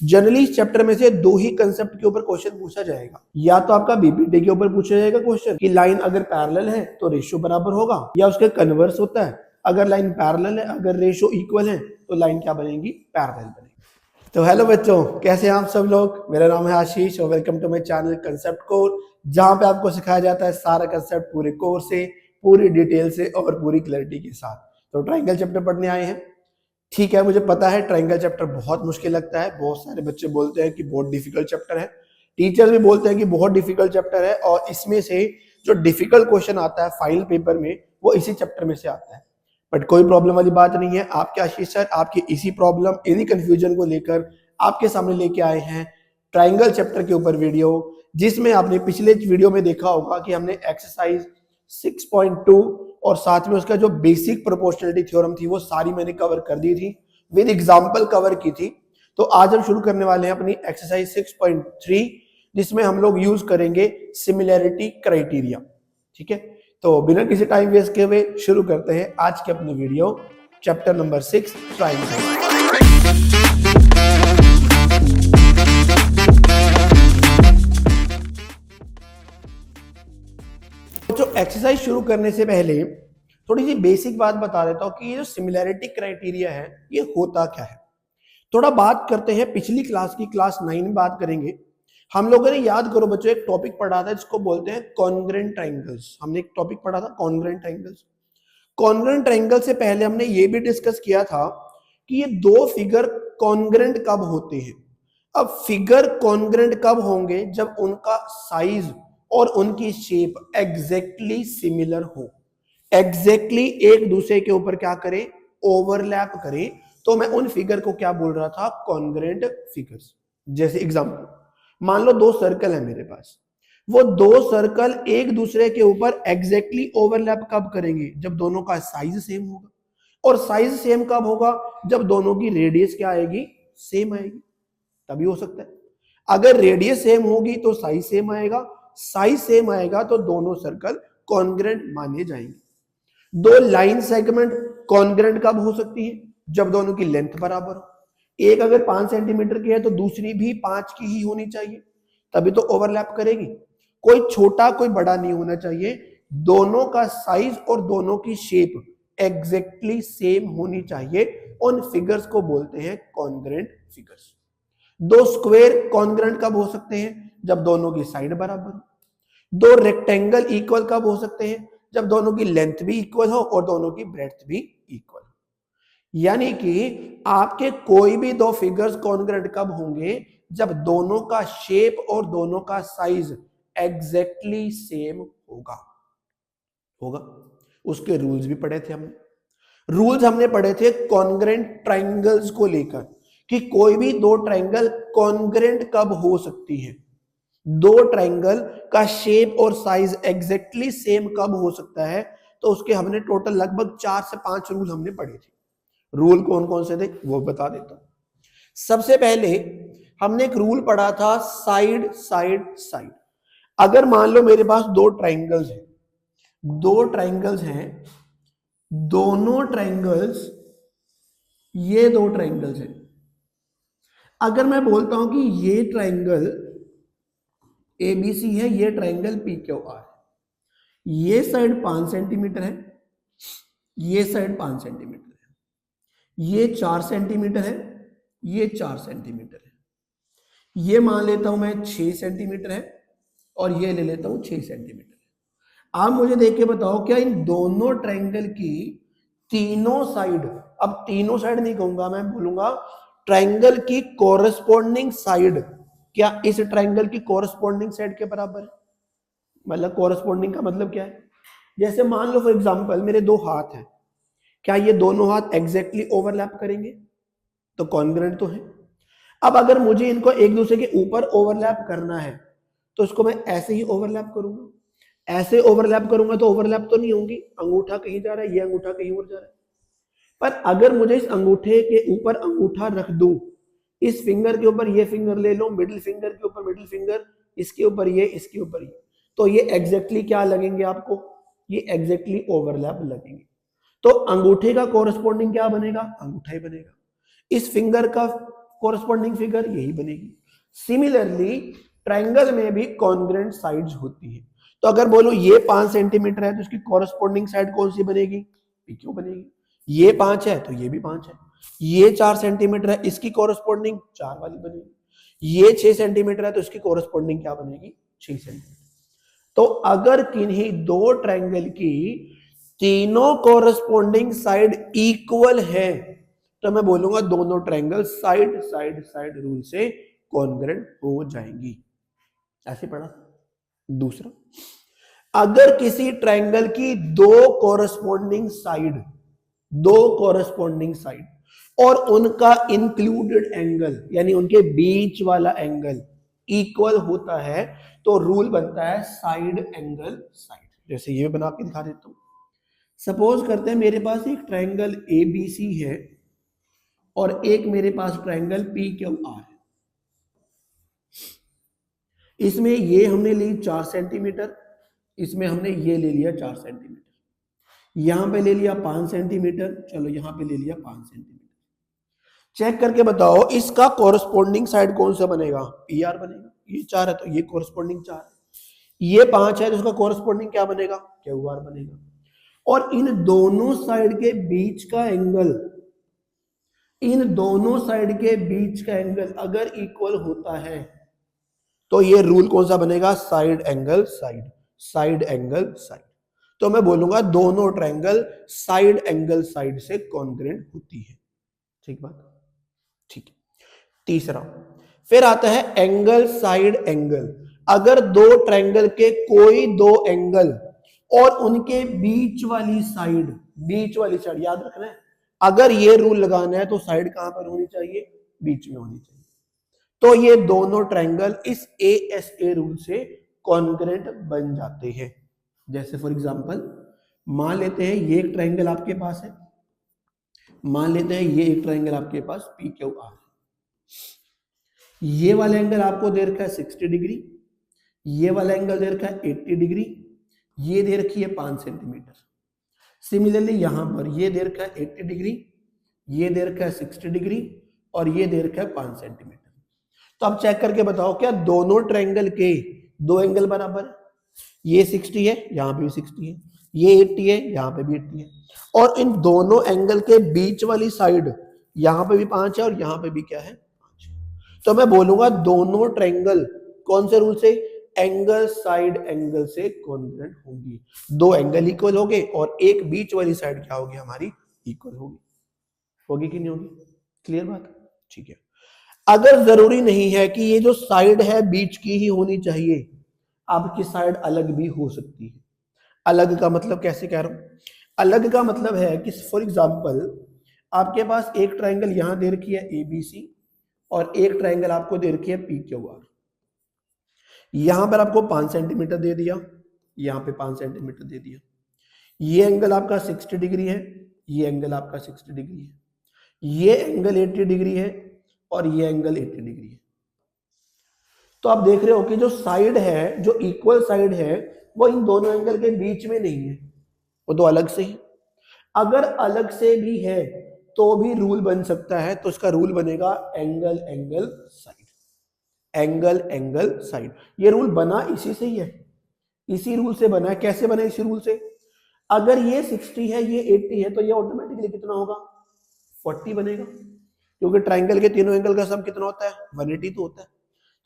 Generally इस chapter में से दो ही कंसेप्ट के ऊपर क्वेश्चन पूछा जाएगा, या तो आपका बीपीटी के ऊपर पूछा जाएगा क्वेश्चन कि लाइन अगर पैरेलल है तो रेशियो बराबर होगा, या उसके कन्वर्स होता है, अगर लाइन पैरेलल है अगर रेशियो इक्वल है तो लाइन क्या बनेगी, पैरेलल बनेगी। तो हेलो बच्चों, कैसे हैं आप सब लोग। मेरा नाम है आशीष और welcome to my channel concept core, जहां पे आपको सिखाया जाता है सारा कंसेप्ट पूरे कोर से, पूरी डिटेल से और पूरी क्लैरिटी के साथ। तो ट्रायंगल चैप्टर पढ़ने आए हैं, ठीक है। मुझे पता है ट्रायंगल चैप्टर बहुत मुश्किल लगता है, बहुत सारे बच्चे बोलते हैं कि बहुत डिफिकल्ट चैप्टर है, टीचर्स भी बोलते हैं कि बहुत डिफिकल्ट चैप्टर है, और इसमें से जो डिफिकल्ट क्वेश्चन आता है फाइनल पेपर में वो इसी चैप्टर में से आता है। बट कोई प्रॉब्लम वाली बात नहीं है, आपके आशीष सर आपकी इसी प्रॉब्लम, इन्हीं कंफ्यूजन को लेकर आपके सामने लेके आए हैं ट्रायंगल चैप्टर के ऊपर वीडियो, जिसमें आपने पिछले वीडियो में देखा होगा कि हमने एक्सरसाइज 6.2 और साथ में उसका जो बेसिक प्रोपोर्शनलिटी थ्योरम थी वो सारी मैंने कवर कर दी थी, विद एग्जांपल कवर की थी। तो आज हम शुरू करने वाले हैं अपनी एक्सरसाइज 6.3, जिसमें हम लोग यूज करेंगे सिमिलैरिटी क्राइटेरिया। ठीक है, तो बिना किसी टाइम वेस्ट किए हुए शुरू करते हैं आज के अपने वीडियो, चैप्टर नंबर 6 ट्रायंगल। जो एक्सरसाइज शुरू करने से पहले थोड़ी सी बेसिक बात बता देता हूं कि ये जो सिमिलैरिटी क्राइटेरिया है ये होता क्या है। थोड़ा बात करते हैं पिछली क्लास की, क्लास 9 में बात करेंगे। हम लोगों ने, याद करो बच्चों, एक टॉपिक पढ़ा था जिसको बोलते हैं कॉन्ग्रुएंट ट्रायंगल्स। हमने एक टॉपिक पढ़ा था कॉन्ग्रुएंट ट्रायंगल्स। कॉन्ग्रुएंट ट्रायंगल से पहले हमने ये भी डिस्कस किया था कि ये दो फिगर कॉन्ग्रुएंट कब होते हैं। अब फिगर कॉन्ग्रुएंट कब होंगे, जब उनका साइज और उनकी शेप एग्जैक्टली सिमिलर हो, एग्जैक्टली एक दूसरे के ऊपर क्या करे, ओवरलैप करे। तो मैं उन फिगर को क्या बोल रहा था, कॉन्ग्रुएंट फिगर्स। जैसे एग्जांपल, मान लो दो सर्कल है मेरे पास, वो दो सर्कल एक दूसरे के ऊपर एग्जैक्टली ओवरलैप कब करेंगे, जब दोनों का साइज सेम होगा। और साइज सेम कब होगा, जब दोनों की रेडियस क्या आएगी, सेम आएगी, तभी हो सकता है। अगर रेडियस सेम होगी तो साइज सेम आएगा, साइज सेम आएगा तो दोनों सर्कल कॉन्ग्रुएंट माने जाएंगे। दो लाइन सेगमेंट कॉन्ग्रुएंट कब हो सकती है, जब दोनों की लेंथ बराबर हो। एक अगर 5 सेंटीमीटर की है तो दूसरी भी 5 की ही होनी चाहिए, तभी तो ओवरलैप करेगी। कोई छोटा कोई बड़ा नहीं होना चाहिए, दोनों का साइज और दोनों की शेप एग्जैक्टली सेम होनी चाहिए। उन फिगर्स को बोलते हैं कॉन्ग्रुएंट फिगर्स। दो स्क्वायर कॉन्ग्रुएंट कब हो सकते हैं, जब दोनों की साइड बराबर हो। दो रेक्टेंगल इक्वल कब हो सकते हैं, जब दोनों की लेंथ भी इक्वल हो और दोनों की ब्रेड्थ भी इक्वल हो। यानी कि आपके कोई भी दो फिगर्स कॉन्ग्रुएंट कब होंगे, जब दोनों का शेप और दोनों का साइज एग्जैक्टली सेम होगा। उसके रूल्स भी पढ़े थे हमने। रूल्स हमने पढ़े थे कॉन्ग्रुएंट ट्रायंगल्स को लेकर, कि कोई भी दो ट्रायंगल कॉन्ग्रुएंट कब हो सकती है, दो ट्रायंगल का शेप और साइज एग्जैक्टली सेम कब हो सकता है। तो उसके हमने टोटल लगभग 4 से 5 रूल हमने पढ़े थे। रूल कौन कौन से थे वो बता देता हूं। सबसे पहले हमने एक रूल पढ़ा था साइड साइड साइड। अगर मान लो मेरे पास दो ट्रायंगल्स हैं, दो ट्रायंगल्स हैं, दोनों ट्रायंगल्स, ये दो ट्रायंगल्स हैं। अगर मैं बोलता हूं कि ये ट्रायंगल ABC है, ये ट्रायंगल PQR, ये साइड 5 सेंटीमीटर है, ये साइड 5 सेंटीमीटर है, ये 4 सेंटीमीटर है, ये 4 सेंटीमीटर है, ये मान लेता हूं मैं 6 सेंटीमीटर है, और ये ले लेता हूं 6 सेंटीमीटर है। आप मुझे देख के बताओ, क्या इन दोनों ट्रायंगल की तीनों साइड, अब तीनों साइड नहीं कहूंगा, मैं बोलूंगा ट्रायंगल की कोरस्पॉन्डिंग साइड, क्या इस ट्रायंगल की कोरस्पॉन्डिंग साइड के बराबर है। मतलब कोरस्पॉन्डिंग का मतलब क्या है, जैसे मान लो फॉर एग्जांपल मेरे दो हाथ हैं, क्या ये दोनों हाथ एग्जैक्टली ओवरलैप करेंगे, तो कॉन्ग्रुएंट तो है। अब अगर मुझे इनको एक दूसरे के ऊपर ओवरलैप करना है तो इसको मैं ऐसे ही ओवरलैप करूंगा, ऐसे ओवरलैप करूंगा तो ओवरलैप तो नहीं होंगी, अंगूठा कहीं जा रहा है, ये अंगूठा कहीं और जा रहा है। पर अगर मुझे इस अंगूठे के ऊपर अंगूठा रख दूं, इस फिंगर के ऊपर ये फिंगर ले लो, मिडिल फिंगर के ऊपर मिडिल फिंगर, इसके ऊपर ये, इसके ऊपर ये, तो ये एग्जैक्टली क्या लगेंगे आपको, ये एग्जैक्टली ओवरलैप लगेंगे। तो अंगूठे का कोरस्पॉन्डिंग क्या बनेगा, अंगूठा ही बनेगा। इस फिंगर का कोरस्पॉन्डिंग फिगर यही बनेगी। सिमिलरली ट्रायंगल में भी कॉन्ग्रुएंट साइड्स होती है। तो अगर बोलो ये 5 सेंटीमीटर है तो इसकी कॉरस्पॉन्डिंग साइड कौन सी बनेगी? PQ बनेगी। ये 5 है तो ये भी 5 है। ये 4 सेंटीमीटर है, इसकी कॉरस्पॉन्डिंग 4 वाली बनेगी। ये 6 सेंटीमीटर है तो इसकी कॉरस्पॉन्डिंग क्या बनेगी? 6 सेंटीमीटर। तो अगर किन्हीं दो ट्रायंगल की तीनों कॉरस्पॉन्डिंग साइड इक्वल है तो मैं बोलूंगा दोनों triangle side side side rule से कॉन्ग्रुएंट हो जाएंगी। ऐसे पढ़ा। दूसरा, अगर किसी ट्रायंगल की दो कॉरस्पॉन्डिंग साइड और उनका इंक्लूडेड एंगल यानी उनके बीच वाला एंगल इक्वल होता है तो रूल बनता है साइड एंगल साइड। जैसे ये बना के दिखा देता हूं। सपोज करते हैं मेरे पास एक ट्रायंगल ABC है और एक मेरे पास ट्रायंगल PQR है। इसमें ये हमने ली 4 सेंटीमीटर, इसमें हमने ये ले लिया 4 सेंटीमीटर, यहां पे ले लिया 5 सेंटीमीटर, चलो यहां पे ले लिया 5 सेंटीमीटर। चेक करके बताओ इसका कॉरस्पॉन्डिंग साइड कौन सा बनेगा? PR बनेगा। ये 4 है तो ये कॉरस्पॉन्डिंग 4 है। ये 5 है तो उसका कॉरस्पॉन्डिंग क्या बनेगा? QR बनेगा। और इन दोनों साइड के बीच का एंगल अगर इक्वल होता है तो ये रूल कौन सा बनेगा? Side angle side. तो मैं बोलूंगा दोनों ट्रायंगल साइड एंगल साइड से कॉन्ग्रुएंट होती है। ठीक बात? ठीक है। तीसरा, फिर आता है एंगल साइड एंगल। अगर दो ट्रायंगल के कोई दो एंगल और उनके बीच वाली साइड याद रखना है, अगर ये रूल लगाना है तो साइड कहां पर होनी चाहिए? बीच में होनी चाहिए। तो ये दोनों ट्रायंगल इस ASA रूल से कॉन्ग्रुएंट बन जाते हैं। जैसे फॉर एग्जांपल मान लेते हैं ये एक ट्रायंगल आपके पास है, मान लेते हैं ये एक ट्रायंगल आपके पास PQR है। ये वाला एंगल आपको दे रखा है 60 डिग्री, ये वाला एंगल दे रखा है 80 डिग्री, ये दे रखी है 5 सेंटीमीटर। सिमिलरली यहां पर ये दे रखा है 80 डिग्री, ये दे रखा है 60 डिग्री और ये दे रखा है 5 सेंटीमीटर। तो अब चेक करके बताओ क्या दोनों ट्रायंगल के दो एंगल बराबर है? ये 60 है, यहां पे भी 60 है, ये 80 है, यहां पे भी 80 है, और इन दोनों एंगल के बीच वाली साइड यहां पे भी 5 है और यहां पे भी क्या है? 5 है। तो मैं बोलूंगा दोनों ट्रायंगल कौन से रूल से? एंगल साइड एंगल से कॉन्ग्रुएंट होंगी। दो एंगल इक्वल हो गए और एक बीच वाली साइड क्या होगी हमारी? इक्वल होगी कि नहीं होगी? क्लियर बात? ठीक है। अगर जरूरी नहीं है कि ये जो साइड है बीच की ही होनी चाहिए, आपकी साइड अलग भी हो सकती है। अलग का मतलब कैसे कह रहा हूं? अलग का मतलब है कि फॉर एग्जांपल आपके पास एक ट्रायंगल यहां दे रखी है ABC और एक ट्रायंगल आपको दे रखी है PQR। यहां पर आपको 5 सेंटीमीटर दे दिया, यहां पे 5 सेंटीमीटर दे दिया। ये एंगल आपका 60 डिग्री है, ये एंगल आपका 60 डिग्री है, ये एंगल 80 डिग्री है और ये एंगल 80 डिग्री है। तो आप देख रहे हो कि जो साइड है, जो इक्वल साइड है, वो इन दोनों एंगल के बीच में नहीं है, वो तो अलग से ही। अगर अलग से भी है तो भी रूल बन सकता है, तो इसका रूल बनेगा angle angle side. Angle angle side ये रूल बना इसी से ही है, इसी रूल से बना है। कैसे बना? इसी रूल से। अगर ये 60 है, ये 80 है, तो ये ऑटोमेटिकली कितना होगा? 40 बनेगा, क्योंकि ट्रायंगल के तीनों एंगल का सम कितना होता है? 180 तो होता है।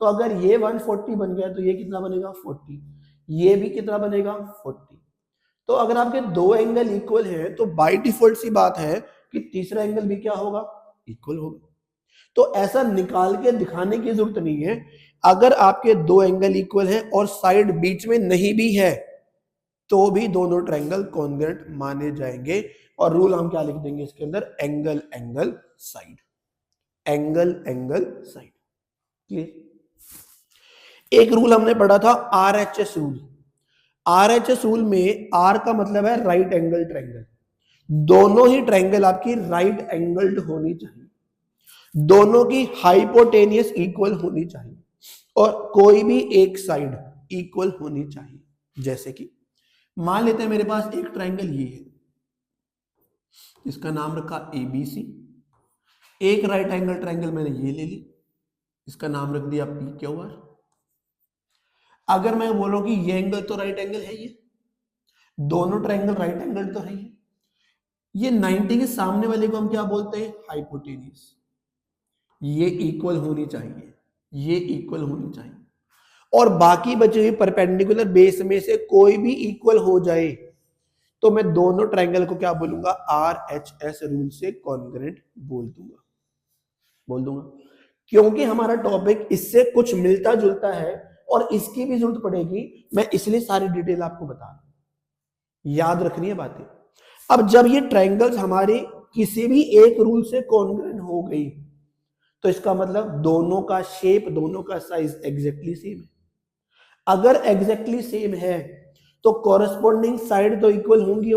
तो अगर ये 140 बन गया तो ये कितना बनेगा? 40। ये भी कितना बनेगा? 40। तो अगर आपके दो एंगल इक्वल हैं तो बाय डिफॉल्ट सी बात है कि तीसरा एंगल भी क्या होगा? इक्वल होगा। तो ऐसा निकाल के दिखाने की जरूरत नहीं है। अगर आपके दो एंगल इक्वल हैं और साइड बीच में नहीं भी है तो भी दोनों ट्रायंगल कॉन्ग्रुएंट माने जाएंगे। और रूल हम क्या लिख देंगे इसके अंदर? Angle angle side. Angle angle side. Clear? एक रूल हमने पढ़ा था RHS रूल। RHS रूल में R का मतलब है राइट एंगल ट्रायंगल। दोनों ही ट्रायंगल आपकी राइट एंगल्ड होनी चाहिए, दोनों की हाइपोटेनियस इक्वल होनी चाहिए और कोई भी एक साइड इक्वल होनी चाहिए। जैसे कि मान लेते हैं मेरे पास एक ट्रायंगल ये है, इसका नाम रखा ABC, एक राइट एंगल ट्रायंगल मैंने ये ले ली, इसका नाम रख दिया पी क्यू आर। अगर मैं बोलूं कि ये एंगल तो राइट एंगल है, ये दोनों ट्रायंगल राइट एंगल तो है, ये 90 के सामने वाले को हम क्या बोलते हैं, हाइपोटेन्यूस। ये इक्वल होनी चाहिए, ये इक्वल होनी चाहिए, और बाकी बचे हुए परपेंडिकुलर बेस में से कोई भी इक्वल हो जाए तो मैं दोनों ट्रायंगल को क्या बोलूंगा, RHS रूल से कॉन्ग्रुएंट बोल दूंगा। क्योंकि हमारा टॉपिक इससे कुछ मिलता जुलता है और इसकी भी जरूरत पड़ेगी, मैं इसलिए सारी डिटेल आपको बता रहा हूं, याद रखनी है बातें। अब जब ये ट्रायंगल्स हमारे किसी भी एक रूल से कॉन्ग्रुएंट हो गई तो इसका मतलब दोनों का शेप, दोनों का साइज एग्जैक्टली सेम है। अगर एग्जैक्टली सेम है तो कॉरेस्पॉन्डिंग साइड तो इक्वल होंगी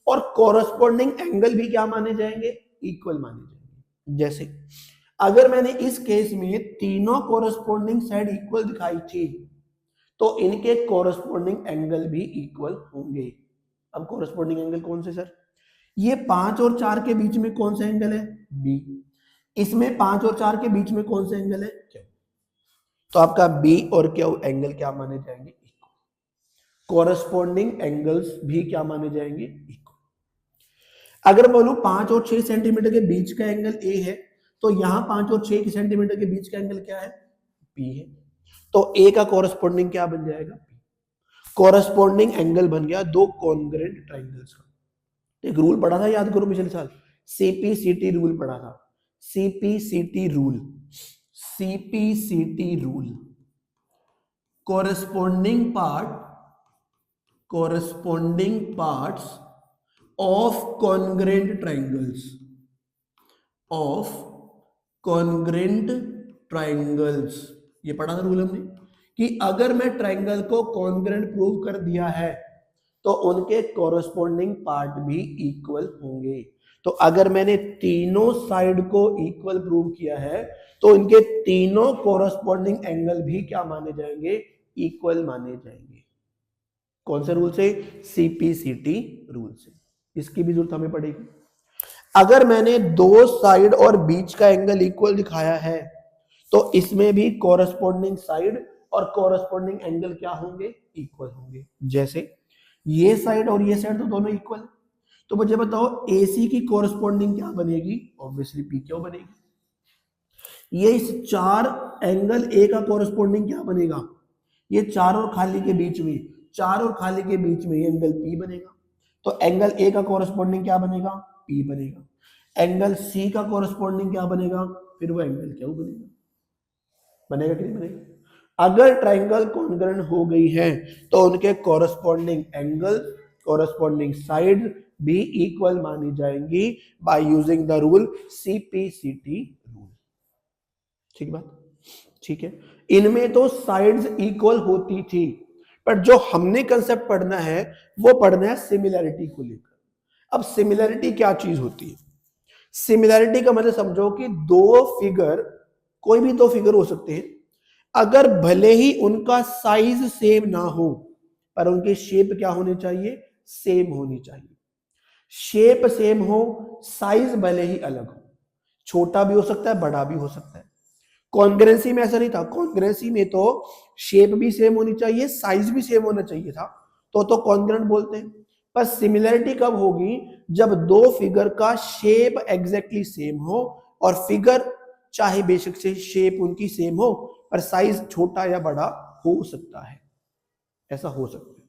और कॉरेस्पॉन्डिंग एंगल भी क्या माने जाएंगे, इक्वल माने जाएंगे। जैसे अगर मैंने इस केस में तीनों कॉरेस्पॉन्डिंग साइड इक्वल दिखाई थी तो इनके कॉरेस्पॉन्डिंग एंगल भी इक्वल होंगे। अब कॉरेस्पॉन्डिंग एंगल कौन से सर, ये 5 और 4 के बीच में कौन सा एंगल है, बी। इसमें 5 और 4 के बीच में कौन सा एंगल है, क्यू। तो आपका बी और क्यू एंगल क्या माने जाएंगे, इक्वल। कॉरेस्पॉन्डिंग एंगल्स भी क्या माने जाएंगे, इक्वल। अगर बोलूं 5 और 6 सेंटीमीटर के बीच का एंगल ए है तो यहां 5 और 6 सेंटीमीटर के बीच का एंगल क्या है, पी है। तो ए का कॉरेस्पॉन्डिंग क्या बन जाएगा, पी। कॉरेस्पॉन्डिंग एंगल बन गया दो कॉन्ग्रुएंट ट्रायंगल्स का। एक रूल पढ़ा था, याद करो पिछले साल, सीपीसीटी रूल पढ़ा था, CPCT rule, CPCT rule. Corresponding parts of congruent triangles, ये पढ़ा था रूल हमने कि अगर मैं ट्रायंगल को कॉन्ग्रुएंट प्रूव कर दिया है तो उनके कॉरेस्पॉन्डिंग पार्ट भी इक्वल होंगे। तो अगर मैंने तीनों साइड को इक्वल प्रूव किया है तो इनके तीनों कॉरेस्पॉन्डिंग एंगल भी क्या माने जाएंगे, इक्वल माने जाएंगे। कौन से रूल से, सीपीसीटी रूल से। इसकी भी जरूरत हमें पड़ेगी। अगर मैंने दो साइड और बीच का एंगल इक्वल दिखाया है तो इसमें भी कॉरेस्पॉन्डिंग साइड और कॉरेस्पॉन्डिंग एंगल क्या होंगे, इक्वल होंगे। जैसे ये साइड और ये साइड तो दोनों इक्वल है, तो मुझे बताओ एसी की कॉरेस्पॉन्डिंग क्या बनेगी, ऑब्वियसली पी क्यू बनेगी। ये इस चार एंगल ए का कॉरेस्पॉन्डिंग क्या बनेगा, ये चार और खाली के बीच में, चार और खाली के बीच में ये एंगल पी बनेगा। तो एंगल ए का कॉरेस्पॉन्डिंग क्या बनेगा, पी बनेगा। एंगल सी का कॉरेस्पॉन्डिंग क्या बनेगा, फिर वो एंगल क्यू बनेगा। बनेगा कि नहीं बनेगा। अगर ट्रायंगल कॉन्ग्रुएंट हो गई है तो उनके कॉरेस्पॉन्डिंग एंगल, कॉरेस्पॉन्डिंग साइड भी इक्वल मानी जाएंगी by using the rule CPCT rule. ठीक बात, ठीक है। इनमें तो साइड्स इक्वल होती थी, पर जो हमने कंसेप्ट पढ़ना है वो पढ़ना है सिमिलैरिटी को लेकर। अब सिमिलैरिटी क्या चीज होती है, सिमिलैरिटी का मतलब समझो कि दो फिगर, कोई भी दो फिगर हो सकते हैं, अगर भले ही उनका साइज सेम ना हो पर उनकी शेप क्या होनी चाहिए, सेम होनी चाहिए। शेप सेम हो, साइज भले ही अलग हो, छोटा भी हो सकता है बड़ा भी हो सकता है। कॉन्ग्रुएंसी में ऐसा नहीं था, कॉन्ग्रुएंसी में तो शेप भी सेम होनी चाहिए, साइज भी सेम होना चाहिए था, तो कॉन्ग्रुएंट बोलते हैं। पर सिमिलैरिटी कब होगी, जब दो फिगर का शेप एग्जैक्टली सेम हो और फिगर चाहे बेशक से शेप उनकी सेम हो पर साइज छोटा या बड़ा हो सकता है, ऐसा हो सकता है,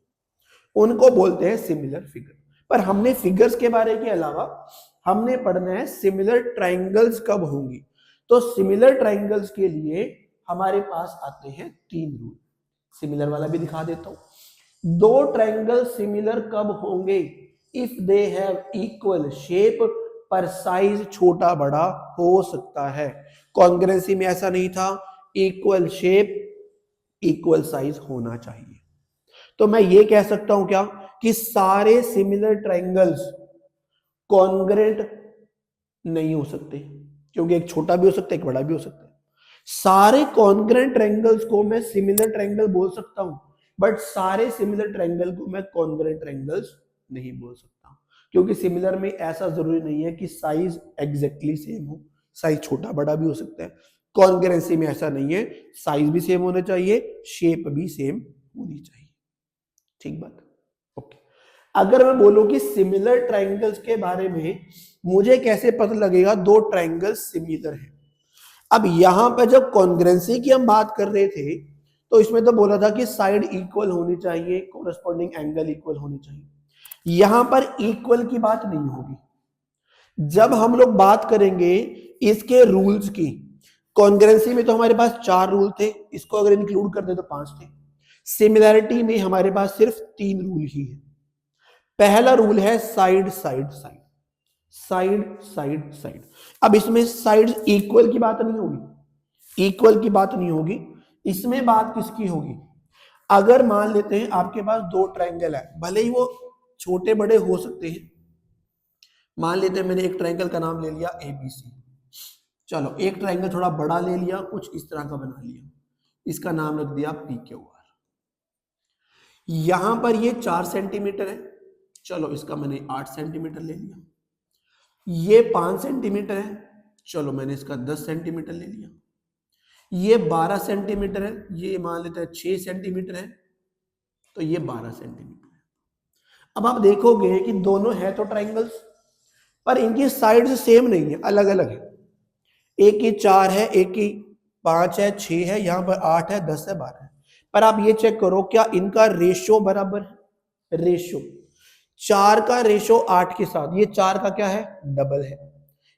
उनको बोलते हैं सिमिलर फिगर। पर हमने फिगर्स के बारे के अलावा हमने पढ़ना है सिमिलर ट्रायंगल्स कब होंगी। तो सिमिलर ट्रायंगल्स के लिए हमारे पास आते हैं तीन रूल, सिमिलर वाला भी दिखा देता हूं। दो ट्रायंगल सिमिलर कब होंगे, if they have equal shape पर साइज छोटा बड़ा हो सकता है। कॉन्ग्रुएंसी में ऐसा नहीं था, इक्वल शेप इक्वल साइज होना चाहिए। तो मैं ये कह सकता हूं क्या कि सारे सिमिलर ट्रायंगल्स कॉन्ग्रुएंट नहीं हो सकते, क्योंकि एक छोटा भी हो सकता है एक बड़ा भी हो सकता है। सारे कॉन्ग्रुएंट ट्रायंगल्स को मैं सिमिलर ट्रायंगल बोल सकता हूं, बट सारे सिमिलर ट्रायंगल को मैं कॉन्ग्रुएंट ट्रायंगल्स नहीं बोल सकता, क्योंकि सिमिलर में ऐसा जरूरी नहीं है कि साइज एग्जैक्टली सेम हो, साइज छोटा बड़ा भी हो सकता है। कॉन्ग्रुएंसी में ऐसा नहीं है, साइज भी सेम होना चाहिए, शेप भी सेम होनी चाहिए। ठीक बात, ओके। अगर मैं बोलूं कि सिमिलर ट्राइंगल्स के बारे में मुझे कैसे पता लगेगा दो ट्राइंगल्स सिमिलर हैं? अब यहां पर जब कॉन्ग्रुएंसी की हम बात कर रहे थे तो इसमें तो बोला था कि साइड इक्वल होनी चाहिए, कोरस्पॉन्डिंग एंगल इक्वल होने चाहिए। यहां पर इक्वल की बात नहीं होगी। जब हम लोग बात करेंगे इसके रूल्स की, कॉन्ग्रुएंसी में तो हमारे पास 4 रूल थे, इसको अगर इंक्लूड कर दे तो 5 थे। सिमिलैरिटी में हमारे पास सिर्फ 3 रूल ही है। पहला रूल है side side side, side side side. अब इसमें साइड इक्वल की बात नहीं होगी, इक्वल की बात नहीं होगी। इसमें बात किसकी होगी? अगर मान लेते हैं आपके पास 2 ट्रायंगल है, भले ही वो छोटे बड़े हो सकते हैं। मान लेते हैं मैंने एक ट्रायंगल का नाम ले लिया ABC। चलो एक ट्रायंगल थोड़ा बड़ा ले लिया, कुछ इस तरह का बना लिया, इसका नाम रख दिया PQR। यहां पर ये 4 सेंटीमीटर है, चलो इसका मैंने 8 सेंटीमीटर ले लिया। ये 5 सेंटीमीटर है, चलो मैंने इसका 10 सेंटीमीटर ले लिया। ये 12 सेंटीमीटर है, ये मान लेते हैं 6 सेंटीमीटर है, तो ये 12 सेंटीमीटर है। अब आप देखोगे कि दोनों है तो ट्राइंगल्स, पर इनकी साइड्स सेम नहीं है, अलग अलग है। एक की 4 है, एक की 5 है, 6 है, यहां पर 8 है, 10 है, 12 है। पर आप ये चेक करो क्या इनका रेशो बराबर है? रेशो 4 का रेशो 8 के साथ, ये 4 का क्या है? डबल है।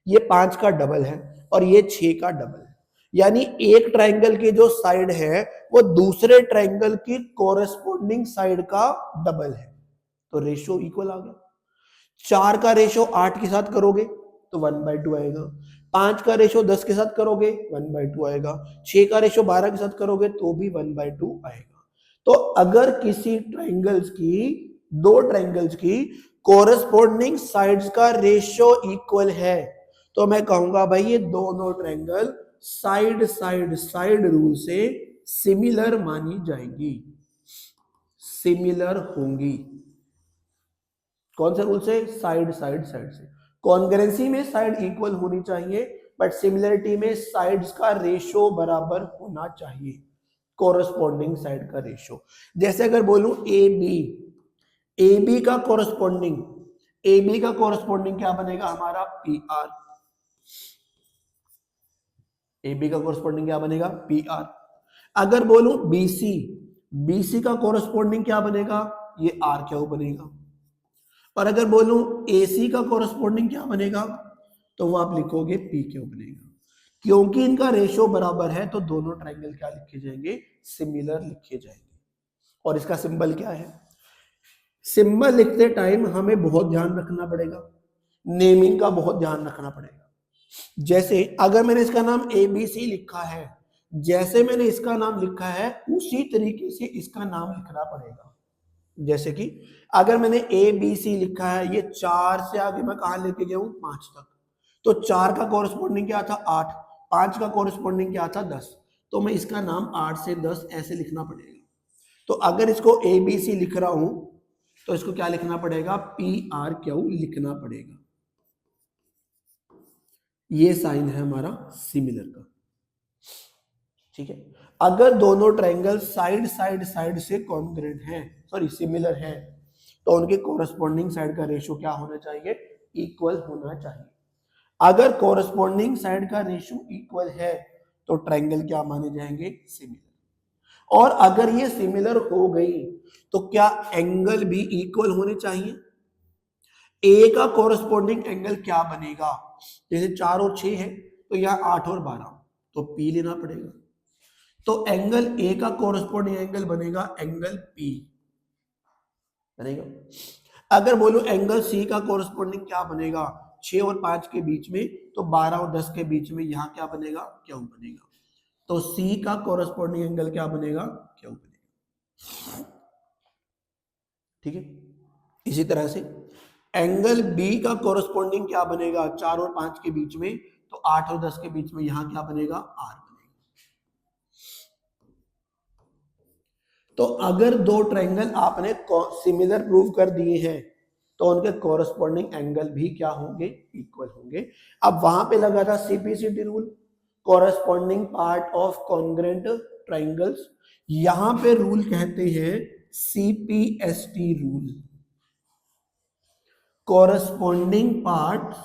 ये 5 का डबल है और ये 6 का डबल है। यानी एक ट्रायंगल की जो साइड है वो दूसरे ट्रायंगल की कोरेस्पोंडिंग साइड का डबल है, तो रेशो इक्वल आ गया। 4 का रेशो 8 के साथ करोगे तो 1/2 आएगा, 5 का रेशो 10 के साथ करोगे 1/2 आएगा, 6 का रेशो 12 के साथ करोगे तो भी 1/2 आएगा। तो अगर किसी ट्रायंगल्स की, दो ट्रायंगल्स की कोरेस्पोंडिंग साइड्स का रेशो इक्वल है तो मैं कहूंगा भाई ये दोनों triangle side side side rule से सिमिलर मानी जाएंगी, सिमिलर होंगी। कौन से रूल से? साइड साइड साइड से। कॉन्ग्रुएंसी में साइड इक्वल होनी चाहिए, बट सिमिलरिटी में साइड्स का रेशो बराबर होना चाहिए, कोरेस्पोंडिंग साइड का रेशो। जैसे अगर बोलूं AB का कोरेस्पोंडिंग, AB का कोरेस्पोंडिंग क्या बनेगा हमारा? PR। AB का कोरेस्पोंडिंग क्या बनेगा? PR। अगर बोलूं BC का कोरेस्पोंडिंग क्या बनेगा? ये R बनेगा। और अगर बोलूं AC का कोरेस्पोंडिंग क्या बनेगा तो वो आप लिखोगे PQ बनेगा। क्योंकि इनका रेशो बराबर है तो दोनों ट्रायंगल क्या लिखे जाएंगे? सिमिलर लिखे जाएंगे। और इसका सिंबल क्या है? सिंबल लिखते टाइम हमें बहुत ध्यान रखना पड़ेगा, नेमिंग का बहुत ध्यान रखना पड़ेगा। जैसे अगर मैंने इसका नाम ABC लिखा है, जैसे मैंने इसका नाम लिखा है उसी तरीके से इसका नाम लिखना पड़ेगा। जैसे कि अगर मैंने ABC लिखा है, ये 4 से आगे मैं कहां लेके गया हूं? 5 तक, तो 4 का कोरेस्पोंडिंग क्या था? 8। 5 का कोरेस्पोंडिंग क्या था? 10। तो मैं इसका नाम 8 से 10 ऐसे लिखना पड़ेगा। तो अगर इसको ABC लिख रहा हूं तो इसको क्या लिखना पड़ेगा? PRQ लिखना पड़ेगा। ये साइन है हमारा सिमिलर का, ठीक है। अगर दोनों ट्रायंगल साइड साइड साइड से कॉन्ग्रुएंट हैं, सॉरी सिमिलर हैं, तो उनके कोरेस्पोंडिंग साइड का रेशो क्या होना चाहिए? इक्वल होना चाहिए। अगर कोरेस्पोंडिंग साइड का रेशो इक्वल है तो ट्रायंगल क्या माने जाएंगे? सिमिलर। और अगर ये सिमिलर हो गई तो क्या एंगल भी इक्वल होने चाहिए? ए का कोरेस्पोंडिंग एंगल क्या बनेगा? जैसे 4 और 6 है तो यहाँ 8 और 12, तो P लेना पड़ेगा। तो एंगल ए का कोरेस्पोंडिंग एंगल बनेगा एंगल P बनेगा। अगर बोलो एंगल सी का कोरेस्पोंडिंग क्या बनेगा? 6 और 5 के बीच में, तो 12 और 10 के बीच में यहां क्या बनेगा? क्यू बनेगा। तो सी का कोरेस्पोंडिंग एंगल क्या बनेगा? क्यू बनेगा, ठीक है। इसी तरह से एंगल बी का कोरेस्पोंडिंग क्या बनेगा? 4 और 5 के बीच में, तो 8 और 10 के बीच में यहां क्या बनेगा? आर बनेगा। तो अगर दो ट्रायंगल आपने सिमिलर प्रूव कर दिए हैं तो उनके कॉरस्पॉन्डिंग एंगल भी क्या होंगे, इक्वल होंगे। अब वहां पे लगा था CPCT rule, corresponding part of congruent triangles, यहां पे रूल कहते हैं CPST rule, corresponding parts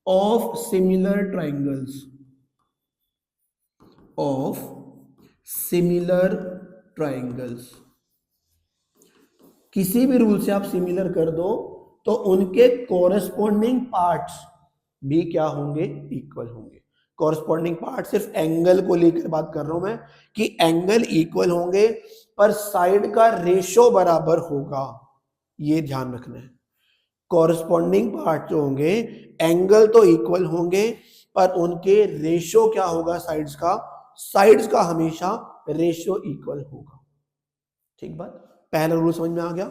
of similar triangles। किसी भी रूल से आप सिमिलर कर दो तो उनके कॉरस्पॉन्डिंग पार्ट्स भी क्या होंगे, इक्वल होंगे। कॉरस्पॉन्डिंग पार्ट सिर्फ एंगल को लेकर बात कर रहा हूं मैं कि एंगल इक्वल होंगे पर साइड का रेशो बराबर होगा, ये ध्यान रखना है। कॉरस्पॉन्डिंग पार्ट जो होंगे एंगल तो इक्वल होंगे पर उनके रेशो क्या होगा, साइड्स का हमेशा रेशो इक्वल होगा। ठीक बात, पहला रूल समझ में आ गया।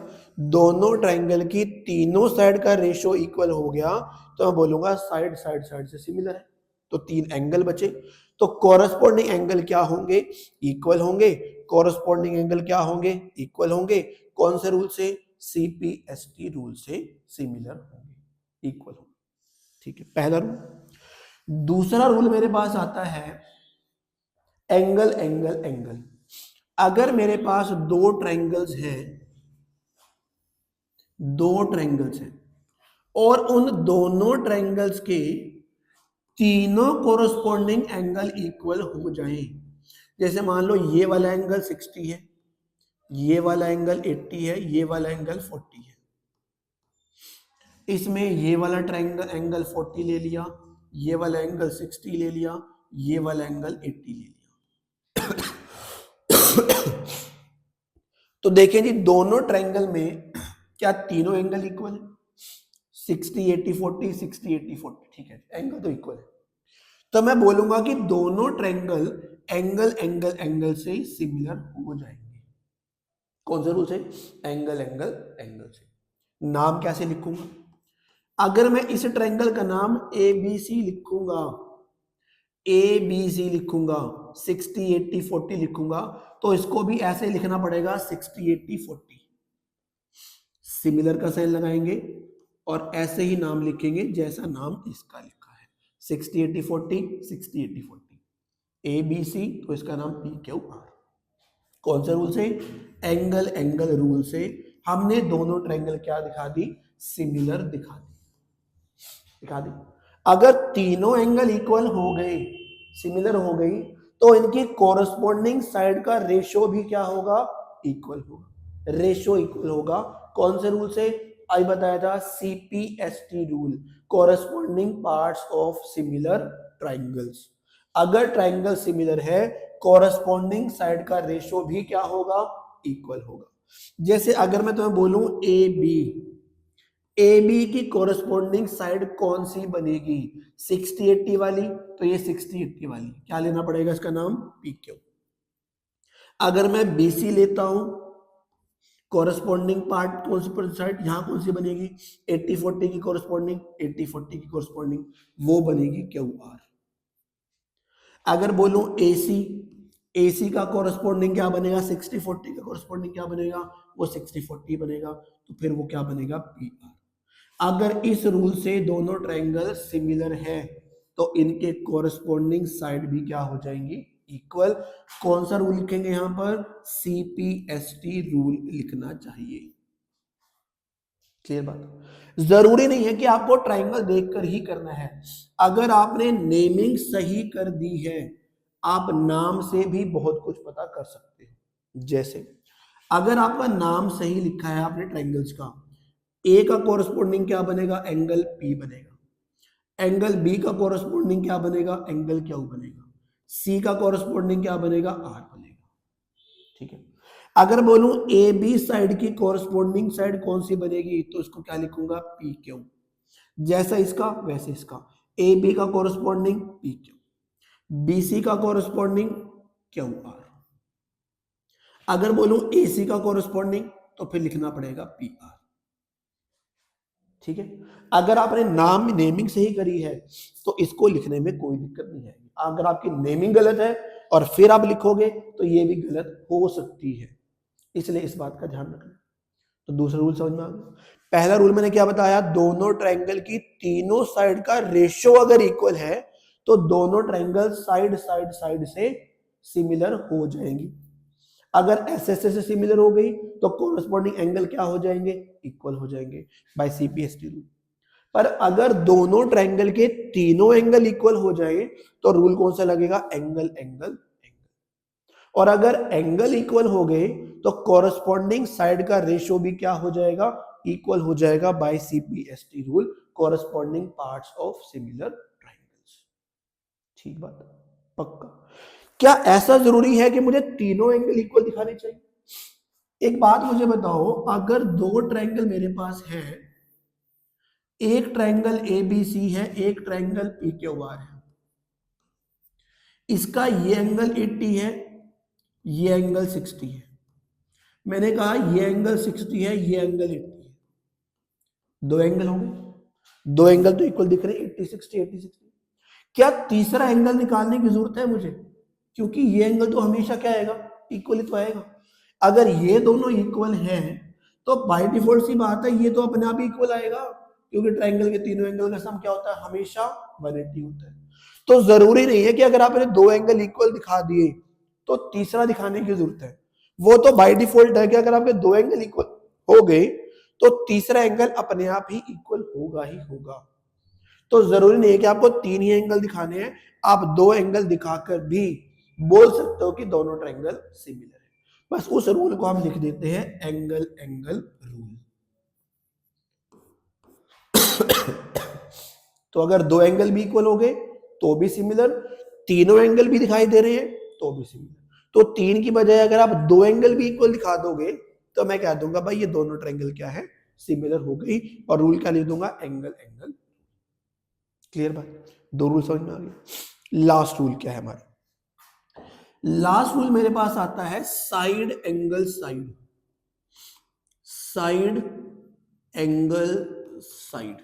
दोनों ट्राइंगल की तीनों साइड का रेशो इक्वल हो गया तो मैं बोलूंगा साइड से सिमिलर है, तो 3 एंगल बचे। तो कॉरस्पॉन्डिंग एंगल क्या होंगे, इक्वल होंगे। कॉरस्पॉन्डिंग एंगल क्या होंगे, इक्वल होंगे। कौन से रूल से, सीपीएसटी रूल से सिमिलर होंगे, इक्वल होंगे। ठीक है, पहला रूल। दूसरा रूल मेरे पास आता है एंगल एंगल एंगल। अगर मेरे पास दो ट्रायंगल्स हैं और उन दोनों ट्रायंगल्स के तीनों कोरस्पॉन्डिंग एंगल इक्वल हो जाएं, जैसे मान लो ये वाला एंगल 60 है, ये वाला एंगल 80 है, ये वाला एंगल 40 है, इसमें ये वाला ट्रायंगल एंगल 40 ले लिया, ये वाला एंगल 60 ले लिया, ये वाला एंगल 80 ले लिया। तो देखें जी, दोनों ट्रायंगल में क्या तीनों एंगल इक्वल है, 60 80 40 60 80 40, ठीक है, एंगल तो इक्वल है। तो मैं बोलूंगा कि दोनों ट्रायंगल एंगल एंगल एंगल से सिमिलर हो जाएंगे। कौन से रूल से, एंगल एंगल एंगल से। नाम कैसे लिखूंगा, अगर मैं इस ट्रायंगल का नाम ABC लिखूंगा, ABC लिखूंगा, 60 80 40 लिखूंगा, तो इसको भी ऐसे लिखना पड़ेगा 60 80 40, सिमिलर का साइन लगाएंगे और ऐसे ही नाम लिखेंगे जैसा नाम इसका लिखा है, 60 80 40 60 80 40, ABC, तो इसका नाम PQR। कौन से रूल से, एंगल एंगल रूल से हमने दोनों ट्रायंगल क्या दिखा दी, सिमिलर दिखा दी। अगर तीनों एंगल इक्वल हो गए, सिमिलर हो गई, तो इनकी कोरस्पॉन्डिंग साइड का रेशो भी क्या होगा, इक्वल होगा, रेशो इक्वल होगा। कौन से रूल से, आई बताया था, CPST rule, corresponding parts of similar triangles. अगर ट्रायंगल सिमिलर है, कोरस्पॉन्डिंग साइड का रेशो भी क्या होगा, इक्वल होगा। जैसे अगर मैं तुम्हें बोलूं AB की कोरस्पॉन्डिंग साइड कौन सी बनेगी, 60 80 वाली, तो ये 60 80 वाली, क्या लेना पड़ेगा, इसका नाम PQ। अगर मैं BC लेता हूं, कोरस्पॉन्डिंग पार्ट कौन सी साइड, यहां कौन सी बनेगी, 80 40 की कोरस्पॉन्डिंग, 80 40 की कोरस्पॉन्डिंग, वो बनेगी QR। अगर बोलूं AC का कोरस्पॉन्डिंग क्या बनेगा, 60 40 का कोरस्पॉन्डिंग क्या बनेगा, वो 60 40 बनेगा, तो फिर वो क्या बनेगा, PR। अगर इस रूल से दोनों ट्रायंगल सिमिलर है तो इनके कोरस्पॉन्डिंग साइड भी क्या हो जाएंगी, इक्वल। कौन सा रूल लिखेंगे यहां पर, सीपीएसटी रूल लिखना चाहिए। क्लियर बात, जरूरी नहीं है कि आपको ट्रायंगल देखकर ही करना है, अगर आपने नेमिंग सही कर दी है, आप नाम से भी बहुत कुछ पता कर सकते हो। जैसे अगर आपका नाम सही लिखा है आपने ट्रायंगल्स का, ए का कोरस्पॉन्डिंग क्या बनेगा, एंगल P बनेगा, एंगल B का कोरस्पॉन्डिंग क्या बनेगा, एंगल Q बनेगा, C का कोरस्पॉन्डिंग क्या बनेगा, R बनेगा। ठीक है, अगर बोलूं AB साइड की कोरस्पॉन्डिंग साइड कौन सी बनेगी, तो इसको क्या लिखूंगा, PQ, जैसा इसका वैसे इसका, AB का कोरस्पॉन्डिंग PQ, BC का कोरस्पॉन्डिंग QR। अगर बोलूं AC का कोरस्पॉन्डिंग, तो फिर लिखना पड़ेगा PR। ठीक है, अगर आपने नाम नेमिंग सही करी है तो इसको लिखने में कोई दिक्कत नहीं है। अगर आपकी नेमिंग गलत है और फिर आप लिखोगे तो ये भी गलत हो सकती है, इसलिए इस बात का ध्यान रखना। तो दूसरा रूल समझ में आ गया। पहला रूल मैंने क्या बताया, दोनों ट्रायंगल की तीनों साइड का रेशियो अगर इक्वल है तो दोनों ट्रायंगल साइड साइड साइड से सिमिलर हो जाएंगी। अगर ऐसे से सिमिलर हो गई तो कोरस्पॉन्डिंग एंगल क्या हो जाएंगे, इक्वल हो जाएंगे बाय सीपीएसटी रूल। पर अगर दोनों ट्रायंगल के तीनों एंगल इक्वल हो जाए तो रूल कौन सा लगेगा, एंगल एंगल एंगल। और अगर एंगल इक्वल हो गए तो कोरस्पॉन्डिंग साइड का रेशियो भी क्या हो जाएगा, इक्वल हो जाएगा by CPST rule, corresponding parts of similar triangles. ठीक बात, पक्का। क्या ऐसा जरूरी है कि मुझे तीनों एंगल इक्वल दिखाने चाहिए? एक बात मुझे बताओ, अगर दो ट्रायंगल मेरे पास है, एक ट्रायंगल एबीसी है, एक ट्रायंगल पीक्यूआर है, इसका ये एंगल 80 है, ये एंगल 60 है। मैंने कहा ये एंगल 60 है, ये एंगल 80 है, दो एंगल हो गए, दो एंगल तो इक्वल दिख रहे हैं, 80 60 80 60। क्या तीसरा एंगल निकालने की जरूरत है मुझे? क्योंकि ये एंगल तो हमेशा क्या आएगा, इक्वल ही तो आएगा। अगर ये दोनों इक्वल हैं तो बाय डिफॉल्ट सी बात है ये तो अपने आप ही इक्वल आएगा, क्योंकि ट्रायंगल के तीनों एंगल का सम क्या होता है, हमेशा 180 होता है। तो जरूरी नहीं है कि अगर आपने दो एंगल इक्वल दिखा दिए तो तीसरा दिखाने की जरूरत है। वो तो बाय डिफॉल्ट है कि अगर आपके दो एंगल इक्वल हो गए तो तीसरा एंगल अपने आप ही इक्वल होगा ही होगा। तो जरूरी नहीं है कि आपको तीन ही एंगल दिखाने हैं, आप दो एंगल दिखाकर भी बोल सकते हो कि दोनों ट्रायंगल सिमिलर है। बस उस रूल को हम लिख देते हैं एंगल एंगल रूल। तो अगर दो एंगल भी इक्वल हो गए तो भी सिमिलर, तीनों एंगल भी दिखाई दे रहे हैं तो भी सिमिलर। तो तीन की बजाय अगर आप दो एंगल भी इक्वल दिखा दोगे तो मैं कह दूंगा भाई ये दोनों ट्रायंगल क्या है, सिमिलर हो गई, और रूल क्या लिख दूंगा, एंगल एंगल। क्लियर बात, दो रूल समझ में आ गए। लास्ट रूल क्या है हमारा, लास्ट रूल मेरे पास आता है side angle side, side angle side.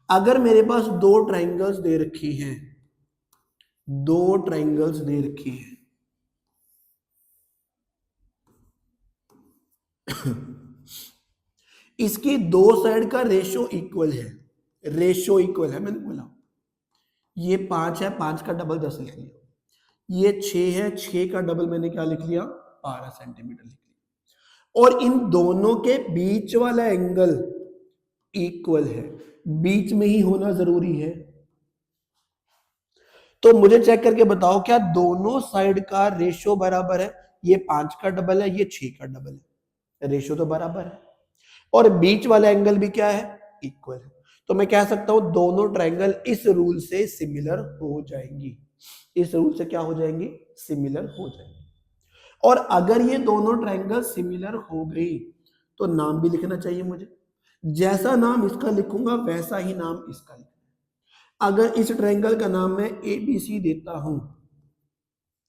अगर मेरे पास दो ट्रायंगल्स दे रखी हैं, दो ट्रायंगल्स दे रखी हैं, इसकी दो साइड का रेशियो इक्वल है, रेशियो इक्वल है, मैंने बोला ये 5 है, 5 का डबल 10 लिख लिया, ये 6 है, 6 का डबल मैंने क्या लिख लिया, 12 सेंटीमीटर लिख लिया। और इन दोनों के बीच वाला एंगल इक्वल है, बीच में ही होना जरूरी है। तो मुझे चेक करके बताओ क्या दोनों साइड का रेशियो बराबर है, ये 5 का डबल है, ये 6 का डबल है, रेशियो तो बराबर है। और बीच वाला एंगल भी क्या है, इक्वल है। तो मैं कह सकता हूं दोनों ट्रायंगल इस रूल से सिमिलर हो जाएंगी, इस रूल से क्या हो जाएंगी, सिमिलर हो जाएंगी। और अगर ये दोनों ट्रायंगल सिमिलर हो गई तो नाम भी लिखना चाहिए मुझे, जैसा नाम इसका लिखूंगा वैसा ही नाम इसका लिखूंगा। अगर इस ट्रायंगल का नाम मैं ए बी सी देता हूं,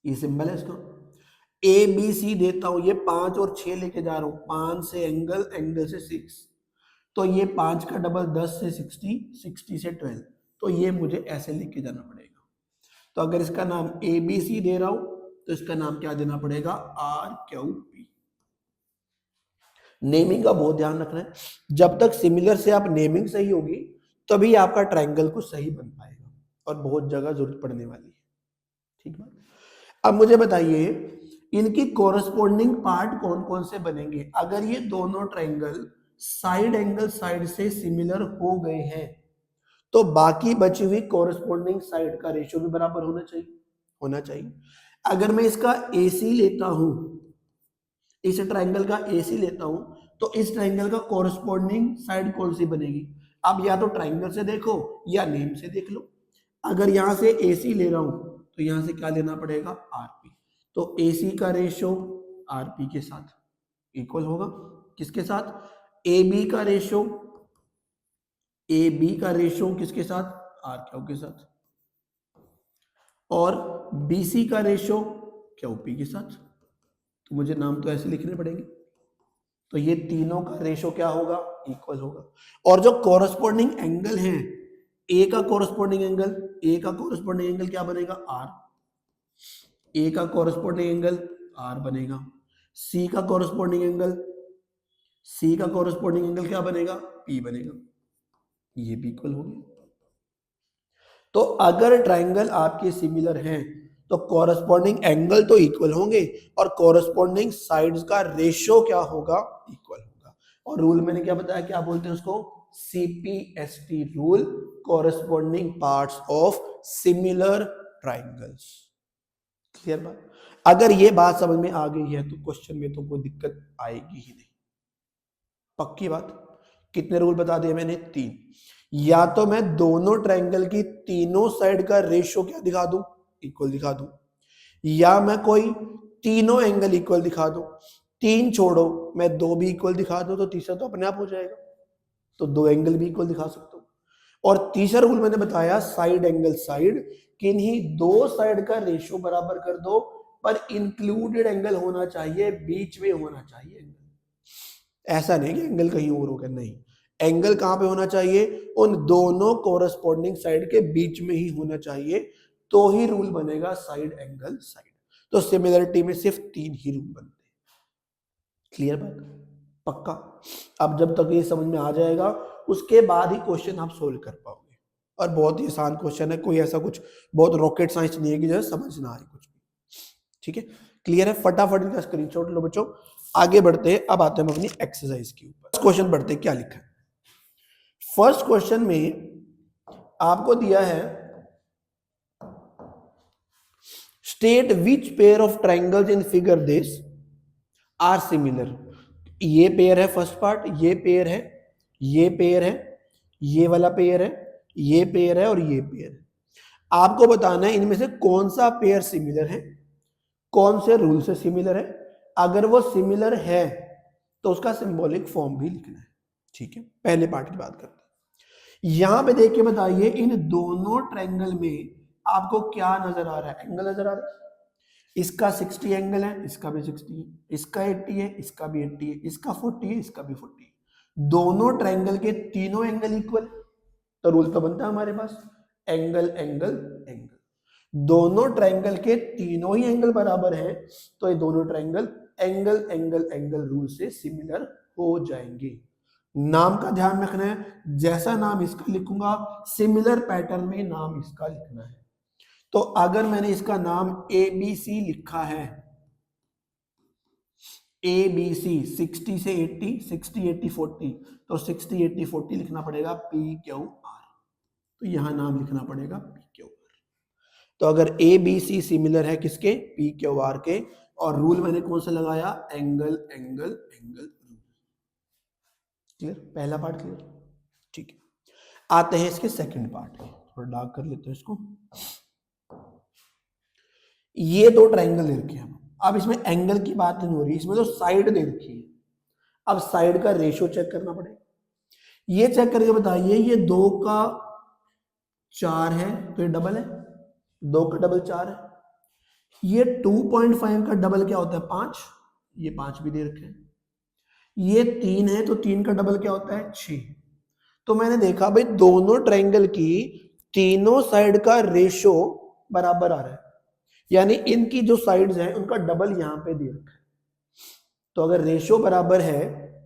ये सिंबल है इसका, ए बी सी देता हूं, ये 5 और 6 लेके जा रहा हूं, 5 से एंगल, एंगल से 6, तो ये 5 का डबल 10 से 60, 60 से 12, तो ये मुझे ऐसे लिख के जाना पड़ेगा। तो अगर इसका नाम ए बी सी दे रहा हूं तो इसका नाम क्या देना पड़ेगा, आर क्यू पी। नेमिंग का बहुत ध्यान रखना है, जब तक सिमिलर से आप नेमिंग सही होगी तभी आपका ट्रायंगल को सही बन पाएगा, और बहुत जगह जरूरत पड़ने वाली है। ठीक बात। अब मुझे बताइए इनकी कोरस्पोंडिंग पार्ट कौन कौन से बनेंगे। अगर ये दोनों ट्रायंगल साइड एंगल साइड से सिमिलर हो गए हैं तो बाकी बची हुई कोरस्पोंडिंग साइड का रेशियो भी बराबर होना चाहिए, होना चाहिए। अगर मैं इसका AC लेता हूं, इस ट्रायंगल का AC लेता हूं, तो इस ट्रायंगल का कोरस्पोंडिंग साइड कौन सी बनेगी। अब या तो ट्रायंगल से देखो या नेम से देख लो। अगर यहां से AC ले रहा हूं तो यहां से क्या लेना पड़ेगा, RP। तो AC का रेशियो RP के साथ इक्वल होगा, किसके साथ, AB का रेशियो, AB का रेशियो किसके साथ, RQ के साथ, और BC का रेशियो QP के साथ। तो मुझे नाम तो ऐसे लिखने पड़ेंगे, तो ये तीनों का रेशियो क्या होगा, इक्वल होगा। और जो कोरस्पोंडिंग एंगल है, ए का कोरस्पोंडिंग एंगल, ए का कोरस्पोंडिंग एंगल क्या बनेगा, आर, ए का कोरस्पोंडिंग एंगल आर बनेगा, सी का कोरस्पोंडिंग एंगल सी का कॉरेस्पॉन्डिंग एंगल क्या बनेगा, पी बनेगा, ये भी इक्वल हो गया। तो अगर ट्राइंगल आपके सिमिलर हैं तो कॉरेस्पॉन्डिंग एंगल तो इक्वल होंगे और कॉरेस्पॉन्डिंग साइड्स का रेशियो क्या होगा, इक्वल होगा। और रूल मैंने क्या बताया, क्या बोलते हैं उसको, CPST rule, corresponding parts of similar triangles. Clear बात। अगर ये बात समझ में आ गई है तो क्वेश्चन में तो कोई दिक्कत आएगी ही नहीं, पक्की बात। कितने रूल बता दिए मैंने, 3। या तो मैं दोनों ट्रायंगल की तीनों साइड का रेशियो क्या दिखा दूं, इक्वल दिखा दूं, या मैं कोई तीनों एंगल इक्वल दिखा दूं। 3 छोड़ो, मैं 2 भी इक्वल दिखा दूं तो तीसरा तो अपने आप हो जाएगा, तो 2 एंगल भी इक्वल दिखा सकता हूं। और तीसरा रूल मैंने बताया साइड एंगल साइड, किन्हीं 2 साइड का रेशियो बराबर कर दो, पर इंक्लूडेड एंगल होना चाहिए, बीच में होना चाहिए एंगल। ऐसा नहीं कि एंगल कहीं और होगा, नहीं, एंगल कहां पे होना चाहिए, उन दोनों कोरस्पॉन्डिंग साइड के बीच में ही होना चाहिए, तो ही रूल बनेगा साइड एंगल साइड। तो सिमिलरिटी में सिर्फ 3 ही रूल बनते हैं। क्लियर बात, पक्का। अब जब तक ये समझ में आ जाएगा उसके बाद ही क्वेश्चन आप सोल्व कर पाओगे, और बहुत ही आसान क्वेश्चन है, कोई ऐसा कुछ बहुत रॉकेट साइंस नहीं है कि जो समझ ना आए कुछ भी। ठीक है, क्लियर है। फटाफट इनका स्क्रीनशॉट लो बच्चों, आगे बढ़ते हैं। अब आते हैं हम अपनी एक्सरसाइज के ऊपर। क्वेश्चन बढ़ते हैं, क्या लिखा है। फर्स्ट क्वेश्चन में आपको दिया है state which pair of triangles in figure this are similar. ये पेयर है फर्स्ट पार्ट, ये पेयर है, ये पेयर है, ये वाला पेयर है, ये पेयर है और ये पेयर है। आपको बताना है इनमें से कौन सा पेयर सिमिलर है, कौन से रूल से सिमिलर है। अगर वो सिमिलर है तो उसका सिंबॉलिक फॉर्म भी लिखना है। ठीक है, पहले पार्ट की बात करते हैं। यहां पे देख के बताइए इन दोनों ट्रायंगल में आपको क्या नजर आ रहा है, एंगल नजर आ रहा है। इसका 60 एंगल है, इसका भी 60 है, इसका 80 है, इसका भी 80 है, इसका 40 है, इसका भी 40 है। दोनों ट्रायंगल के तीनों एंगल इक्वल, तो रूल तो बनता है हमारे पास एंगल एंगल एंगल। दोनों ट्रायंगल के तीनों ही एंगल बराबर हैं, तो ये दोनों triangle angle angle angle rule से सिमिलर हो जाएंगे। नाम का ध्यान रखना है, जैसा नाम इसका लिखूंगा सिमिलर पैटर्न में नाम इसका लिखना है। तो अगर मैंने इसका नाम ABC लिखा है, ABC 60 से 80, 60 80 40, तो 60 80 40 लिखना पड़ेगा PQR, तो यहां नाम लिखना पड़ेगा PQR। तो अगर ABC सिमिलर है किसके, PQR के, और रूल मैंने कौन सा लगाया, angle angle angle rule. Clear, पहला पार्ट क्लियर। ठीक है, आते हैं इसके सेकंड पार्ट में, थोड़ा डार्क कर लेते हैं इसको। ये 2 ट्रायंगल दे रखे हैं, अब इसमें एंगल की बात नहीं हो रही, इसमें तो साइड दे रखी है। अब साइड का रेशियो चेक करना पड़ेगा। ये चेक करके बताइए, ये 2 का 4 है तो ये डबल है, 2 का डबल 4 है। ये 2.5 का डबल क्या होता है, 5, ये 5 भी दे रखे हैं। ये 3 है तो 3 का डबल क्या होता है, 6। तो मैंने देखा भाई दोनों ट्रायंगल की तीनों साइड का रेशियो बराबर आ रहा है, यानी इनकी जो साइड्स हैं उनका डबल यहां पे दे रखा है। तो अगर रेशियो बराबर है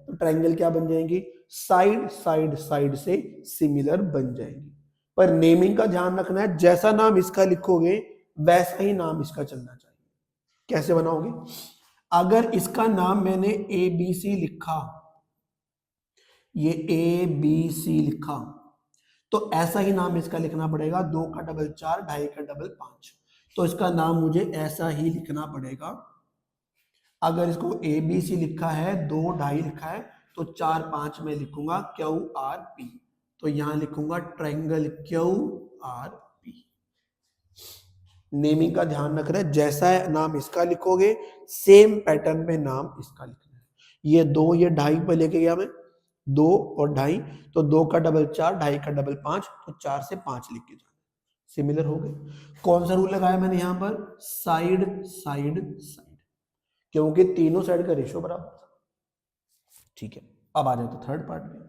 तो ट्रायंगल क्या बन जाएंगी, साइड साइड साइड से सिमिलर बन जाएंगी। पर नेमिंग का ध्यान रखना है, जैसा नाम इसका लिखोगे वैसा ही नाम इसका चलना चाहिए। कैसे बनाओगे, अगर इसका नाम मैंने ABC लिखा, ये ABC लिखा, तो ऐसा ही नाम इसका लिखना पड़ेगा, 2 का डबल 4, 2.5 का डबल 5, तो इसका नाम मुझे ऐसा ही लिखना पड़ेगा। अगर इसको ABC लिखा है, 2 2.5 लिखा है, तो 4 5 में लिखूंगा QRP, तो यहां लिखूंगा ट्रायंगल QRP। नेमिंग का ध्यान रख रहे हैं, जैसा नाम इसका लिखोगे सेम पैटर्न में नाम इसका लिखना है। ये 2 ये 2.5 पे लेके गया मैं, 2 और 2.5, तो 2 का डबल 4, 2.5 का डबल 5, तो 4 से 5 लिख के जाना, सिमिलर हो गए। कौन सा रूल लगाया मैंने यहां पर, साइड साइड साइड, क्योंकि तीनों साइड का रेशियो बराबर था। ठीक है, अब आ जाते थर्ड पार्ट में।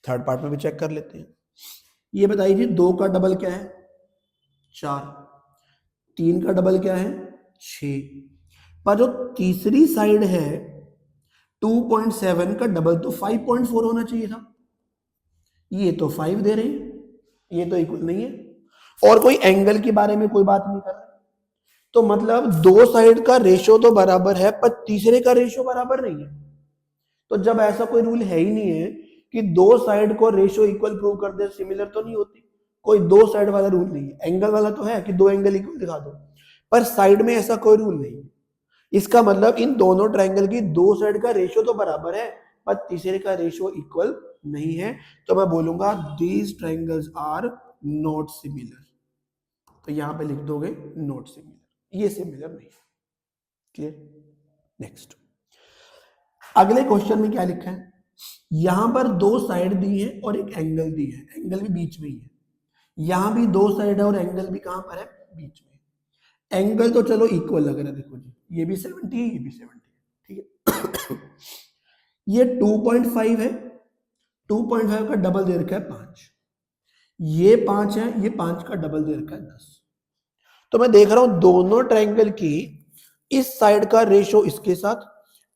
थर्ड पार्ट में भी चेक कर लेते हैं। ये बताइए 2 का डबल क्या है, 4, 3 का डबल क्या है, 6, पर जो तीसरी साइड है 2.7 का डबल तो 5.4 होना चाहिए था, ये तो 5 दे रही है, ये तो इक्वल नहीं है। और कोई एंगल के बारे में कोई बात नहीं कर रहा, तो मतलब दो साइड का रेशो तो बराबर है पर तीसरे का रेशो बराबर नहीं है। तो जब ऐसा कोई रूल है ही नहीं है कि दो साइड को रेशो इक्वल प्रूव कर दे, सिमिलर तो नहीं होती, कोई दो साइड वाला रूल नहीं है। एंगल वाला तो है कि दो एंगल इक्वल दिखा दो, पर साइड में ऐसा कोई रूल नहीं है। इसका मतलब इन दोनों ट्रायंगल की दो साइड का रेशो तो बराबर है पर तीसरे का रेशो इक्वल नहीं है, तो मैं बोलूंगा these triangles are not similar. तो यहां पे लिख दोगे नॉट सिमिलर, ये सिमिलर नहीं। क्लियर? नेक्स्ट, अगले क्वेश्चन में क्या लिखा है, यहां पर दो साइड दी है और एक एंगल दी है, एंगल भी बीच में ही है। यहां भी दो साइड है और एंगल भी कहां पर है, बीच में। एंगल तो चलो इक्वल लग रहा है, देखो जी, ये भी 70 है, ये भी 70 है, ठीक है। ये 2.5 है, 2.5 का डबल दे रखा है 5, ये 5 है, ये 5 का डबल दे रखा है 10। तो मैं देख रहा हूं दोनों ट्रायंगल की इस साइड का रेशो इसके साथ,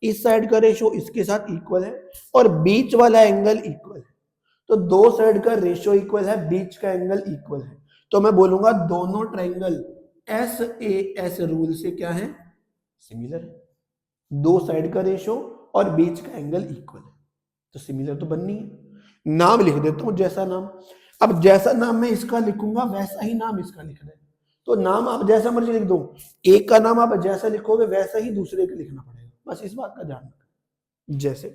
इस साइड का रेशो इसके साथ इक्वल है और बीच वाला एंगल इक्वल है। तो दो साइड का रेशो इक्वल है, बीच का एंगल इक्वल है, तो मैं बोलूंगा दोनों ट्रायंगल SAS रूल से क्या है, सिमिलर है। दो साइड का रेशो और बीच का एंगल इक्वल है, तो सिमिलर तो बननी है। नाम लिख देता हूं जैसा नाम। अब जैसा नाम मैं इसका लिखूंगा वैसा ही नाम इसका लिख दे, तो नाम आप जैसा मर्जी लिख दो, एक का नाम आप जैसा लिखोगे वैसा ही दूसरे का लिखना पड़ेगा, बस इस बात का ध्यान रखना। जैसे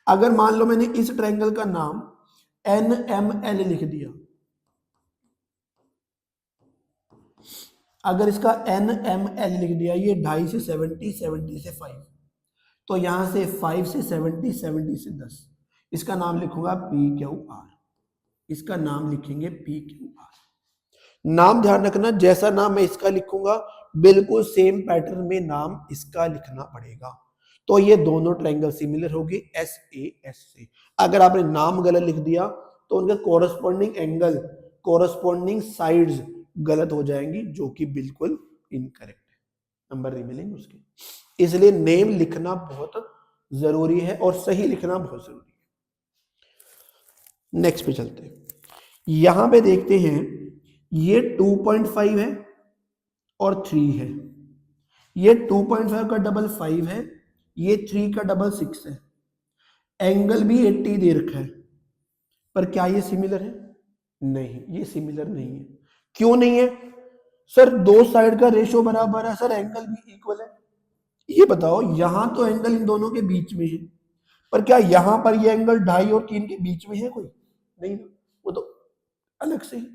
अगर मान लो मैंने इस ट्रायंगल का नाम NML लिख दिया, अगर इसका NML लिख दिया, ये 2.5 से 70, 70 से 5, तो यहां से 5 से 70, 70 से 10, इसका नाम लिखूंगा PQR, इसका नाम लिखेंगे PQR। नाम ध्यान रखना, जैसा नाम मैं इसका लिखूंगा बिल्कुल सेम पैटर्न में नाम इसका लिखना पड़ेगा, तो ये दोनों ट्रायंगल सिमिलर होगी SAS से। अगर आपने नाम गलत लिख दिया तो उनके कोरस्पॉन्डिंग एंगल, कोरस्पॉन्डिंग साइड्स गलत हो जाएंगी, जो कि बिल्कुल इनकरेक्ट है, नंबर नहीं मिलेंगे उसके। इसलिए नेम लिखना बहुत जरूरी है और सही लिखना बहुत जरूरी है। नेक्स्ट पे चलते हैं, यहां पे देखते हैं ये 2.5 है और 3 है, ये 2.5 का डबल 5 है, ये 3 का डबल 6 है, एंगल भी 80 दे रखा है, पर क्या ये सिमिलर है, नहीं, ये सिमिलर नहीं है। क्यों नहीं है सर, दो साइड का रेशो बराबर है सर, एंगल भी इक्वल है। ये बताओ, यहां तो एंगल इन दोनों के बीच में है, पर क्या यहां पर ये एंगल 2.5 और 3 के बीच में है कोई, नहीं, वो तो अलग से ही।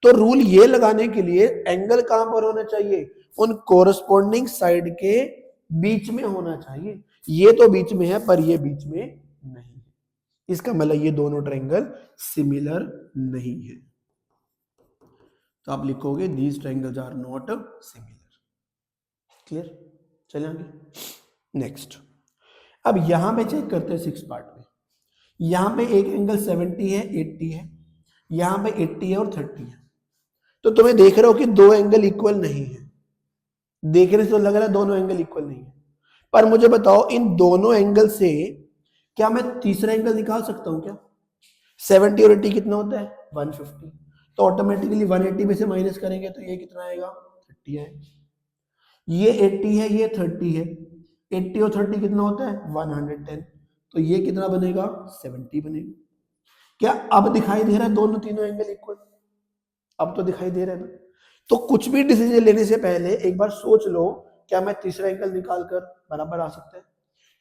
तो रूल ये लगाने के लिए एंगल कहां पर होना चाहिए, उन कोरस्पॉन्डिंग साइड के बीच में होना चाहिए। ये तो बीच में है पर ये बीच में नहीं है, इसका मतलब ये दोनों ट्रायंगल सिमिलर नहीं है। तो आप लिखोगे these triangles are not similar. Clear? चलें आगे। नेक्स्ट, अब यहां पे चेक करते हैं 6 पार्ट में। यहां पे एक एंगल 70 है, 80 है, यहां पे 80 है और 30 है। तो तुम्हें देख रहे हो कि दो एंगल इक्वल नहीं है, देखने से तो लग रहा है दोनों एंगल इक्वल नहीं है, पर मुझे बताओ इन दोनों एंगल से क्या मैं तीसरा एंगल निकाल सकता हूं क्या? 70 और 80 कितना होता है, 150, तो ऑटोमेटिकली 180 में से माइनस करेंगे तो ये कितना आएगा, 30 आएगा। ये 80 है, ये 30 है, 80 और 30 कितना होता है, 110, तो ये कितना बनेगा, 70 बनेगा। क्या अब दिखाई दे रहा है दोनों तीनों एंगल इक्वल? अब तो दिखाई दे रहा है ना। तो कुछ भी डिसीजन लेने से पहले एक बार सोच लो, क्या मैं तीसरा एंगल निकाल कर बराबर आ सकता है?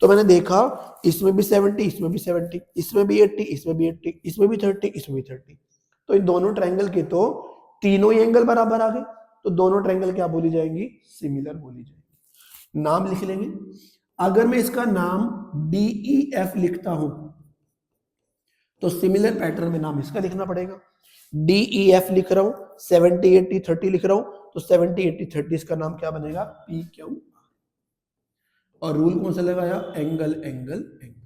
तो मैंने देखा इसमें भी 70, इसमें भी 70, इसमें भी 80, इसमें भी 80, इसमें भी 30, इसमें भी 30, तो इन दोनों ट्रायंगल के तो तीनों ही एंगल बराबर आ गए, तो दोनों ट्रायंगल क्या बोली जाएंगी, सिमिलर बोली जाएंगी। नाम लिख लेंगे। अगर मैं इसका नाम DEF लिखता हूं तो सिमिलर पैटर्न में नाम इसका लिखना पड़ेगा। DEF लिख रहा हूं, 70, 80, 30 लिख रहा हूं, तो 70, 80, 30 इसका नाम क्या बनेगा, PQ। और रूल कौन सा लगाया, एंगल एंगल एंगल।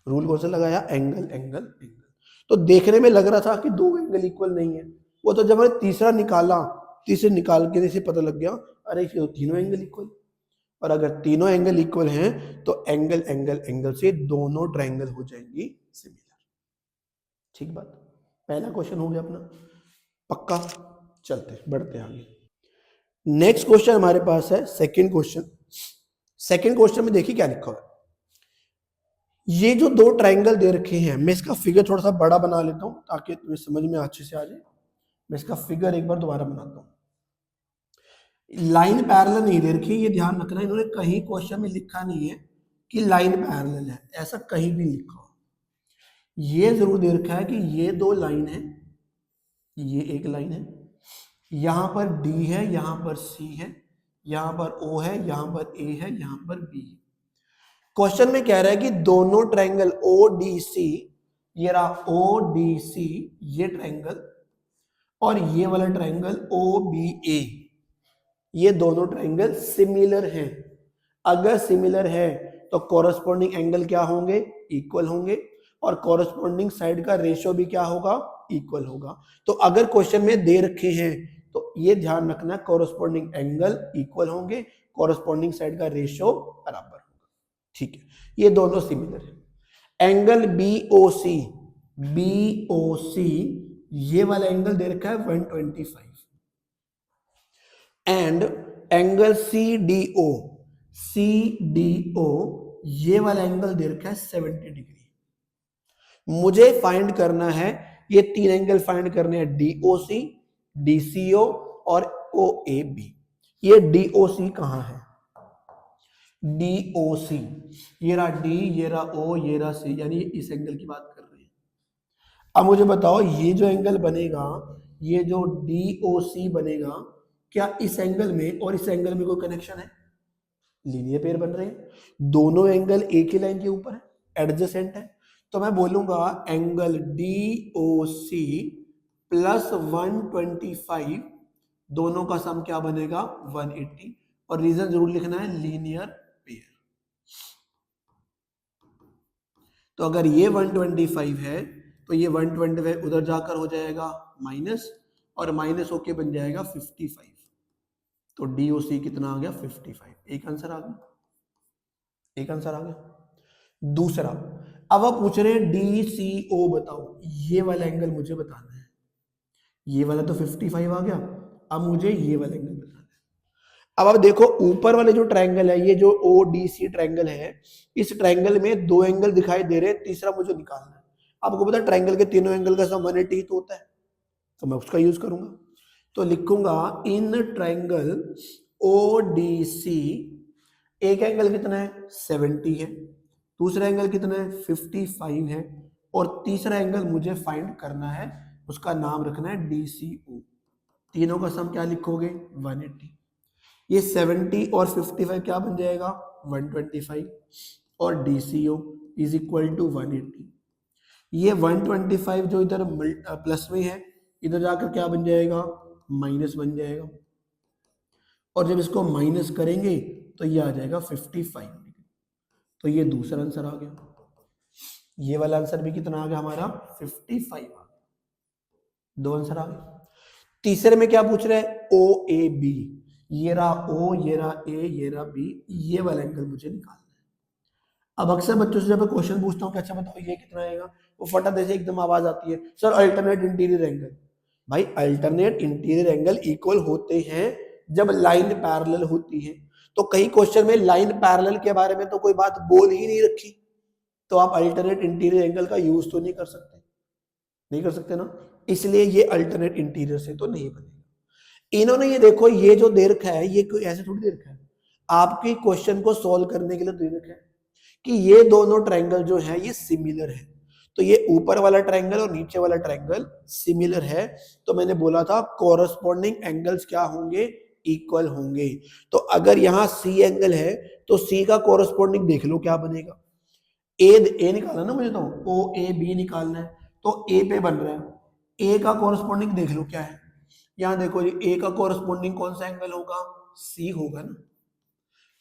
रूल कौन सा लगाया, एंगल एंगल एंगल। तो देखने में लग रहा था कि दो एंगल इक्वल नहीं है, वो तो जब मैंने तीसरा निकाला, तीसरे निकाल के से पता लग गया, अरे तीनों एंगल इक्वल। और अगर तीनों एंगल इक्वल हैं तो एंगल एंगल एंगल से दोनों ट्रायंगल हो जाएंगी सिमिलर। ठीक बात, पहला क्वेश्चन हो गया अपना पक्का। चलते बढ़ते आगे। नेक्स्ट क्वेश्चन हमारे पास है सेकंड क्वेश्चन। सेकंड क्वेश्चन में देखिए क्या लिखा है। ये जो दो ट्रायंगल दे रखे हैं, मैं इसका फिगर थोड़ा सा बड़ा बना लेता हूं ताकि तुम्हें समझ में अच्छे से आ जाए। मैं इसका फिगर एक बार दोबारा बनाता हूं। लाइन पैरेलल नहीं दे रखी, ये ध्यान रखना, इन्होंने कहीं क्वेश्चन में लिखा नहीं है कि लाइन पैरेलल है, ऐसा कहीं भी लिखा। ये जरूर दे रखा है कि ये दो लाइन है, ये एक लाइन है, यहां पर डी है, यहां पर सी है, यहां पर ओ है, यहां पर ए है, यहां पर बी है। क्वेश्चन में कह रहा है कि दोनों ट्रायंगल ओ डी सी, ये रहा ओ डी सी ये ट्रायंगल, और ये वाला ट्रायंगल ओ बी ए, ये दोनों ट्रायंगल सिमिलर हैं। अगर सिमिलर है तो कॉरस्पॉन्डिंग एंगल क्या होंगे, इक्वल होंगे, और कॉरस्पॉन्डिंग साइड का रेशियो भी क्या होगा, इक्वल होगा। तो अगर क्वेश्चन में दे रखे हैं तो ये ध्यान रखना, कॉरस्पॉन्डिंग एंगल इक्वल होंगे, कॉरस्पॉन्डिंग साइड का रेशियो बराबर होगा। ठीक है, ये दोनों सिमिलर है। एंगल BOC, BOC ये वाला एंगल दे रखा है 125, एंड एंगल CDO, CDO ये वाला एंगल दे रखा है 70 डिग्री। मुझे फाइंड करना है, ये तीन एंगल फाइंड करने हैं, DOC, DCO और OAB। ये DOC कहां है, DOC ये रहा D, ये रहा O, ये रहा C, यानी इस एंगल की बात कर रहे हैं। अब मुझे बताओ ये जो एंगल बनेगा, ये जो DOC बनेगा, क्या इस एंगल में और इस एंगल में कोई कनेक्शन है, लीनियर पेयर बन रहे हैं, दोनों एंगल एक ही लाइन के ऊपर है, एडजेसेंट है। तो मैं बोलूंगा एंगल DOC प्लस 125, दोनों का सम क्या बनेगा 180, और रीजन जरूर लिखना है लीनियर पेयर। तो अगर ये 125 है तो ये 125 उधर जाकर हो जाएगा माइनस, और माइनस होके बन जाएगा 55। तो DOC कितना आ गया 55। एक आंसर आ गया, एक आंसर आ गया। दूसरा, अब आप पूछ रहे हैं DCO बताओ, ये वाला एंगल मुझे बताना है। ये वाला तो 55 आ गया, अब मुझे ये वाला एंगल बताना है। अब आप देखो ऊपर वाले जो ट्रायंगल है, ये जो ODC ट्रायंगल है, इस ट्रायंगल में दो एंगल दिखाई दे रहे हैं, तीसरा मुझे निकालना है। आपको पता है ट्रायंगल के तीनों एंगल का सम 180 तो होता है, तो मैं उसका यूज करूंगा। तो लिखूंगा इन ट्रायंगल ODC एक एंगल कितना है 70 है, दूसरा एंगल कितना है 55 है, और तीसरा एंगल मुझे फाइंड करना है, उसका नाम रखना है DCO। तीनों का सम क्या लिखोगे 180। ये 70 और 55 क्या बन जाएगा 125, और DCO इज इक्वल टू 180। ये 125 जो इधर प्लस में है, इधर जाकर क्या बन जाएगा माइनस बन जाएगा, और जब इसको माइनस करेंगे तो ये आ जाएगा 55 डिग्री। तो ये दूसरा आंसर आ गया। ये वाला आंसर भी कितना आ गया हमारा 55 आ गया। दो आंसर आ गए। तीसरे में क्या पूछ रहे हैं OAB, ये रहा O, ये रहा A, ये रहा B, ये वाला एंगल मुझे निकालना है। अब अक्सर बच्चों से जब मैं क्वेश्चन पूछता हूँ कि अच्छा बताओ ये कितना आएगा, वो फटाफट से एकदम आवाज आती है सर अल्टरनेट इंटीरियर एंगल। भाई अल्टरनेट इंटीरियर एंगल इक्वल होते हैं जब लाइन पैरेलल होती है। तो कई क्वेश्चन में लाइन पैरेलल के बारे में तो कोई बात बोल ही नहीं रखी, तो आप अल्टरनेट इंटीरियर एंगल का यूज तो नहीं कर सकते, नहीं कर सकते ना, इसलिए ये अल्टरनेट इंटीरियर से तो नहीं बनेगा। इन्होंने ये देखो ये जो दे रखा है, ये कोई ऐसे थोड़ी दे रखा है, आपके क्वेश्चन को सॉल्व करने के लिए दे रखा है कि ये दोनों ट्रायंगल जो है ये सिमिलर है। तो ये ऊपर वाला ट्रायंगल और नीचे वाला ट्रायंगल सिमिलर है, तो मैंने बोला था कॉरस्पॉन्डिंग एंगल्स क्या होंगे इक्वल होंगे। तो अगर यहाँ सी एंगल है तो सी का कॉरस्पॉन्डिंग देख लो क्या बनेगा, ए निकालना ना मुझे, तो OAB निकालना है, तो ए पे बन रहा है, ए का कॉरस्पॉन्डिंग देख लो क्या है। यहाँ देखो जी ए का कॉरस्पॉन्डिंग कौन सा एंगल होगा सी होगा ना।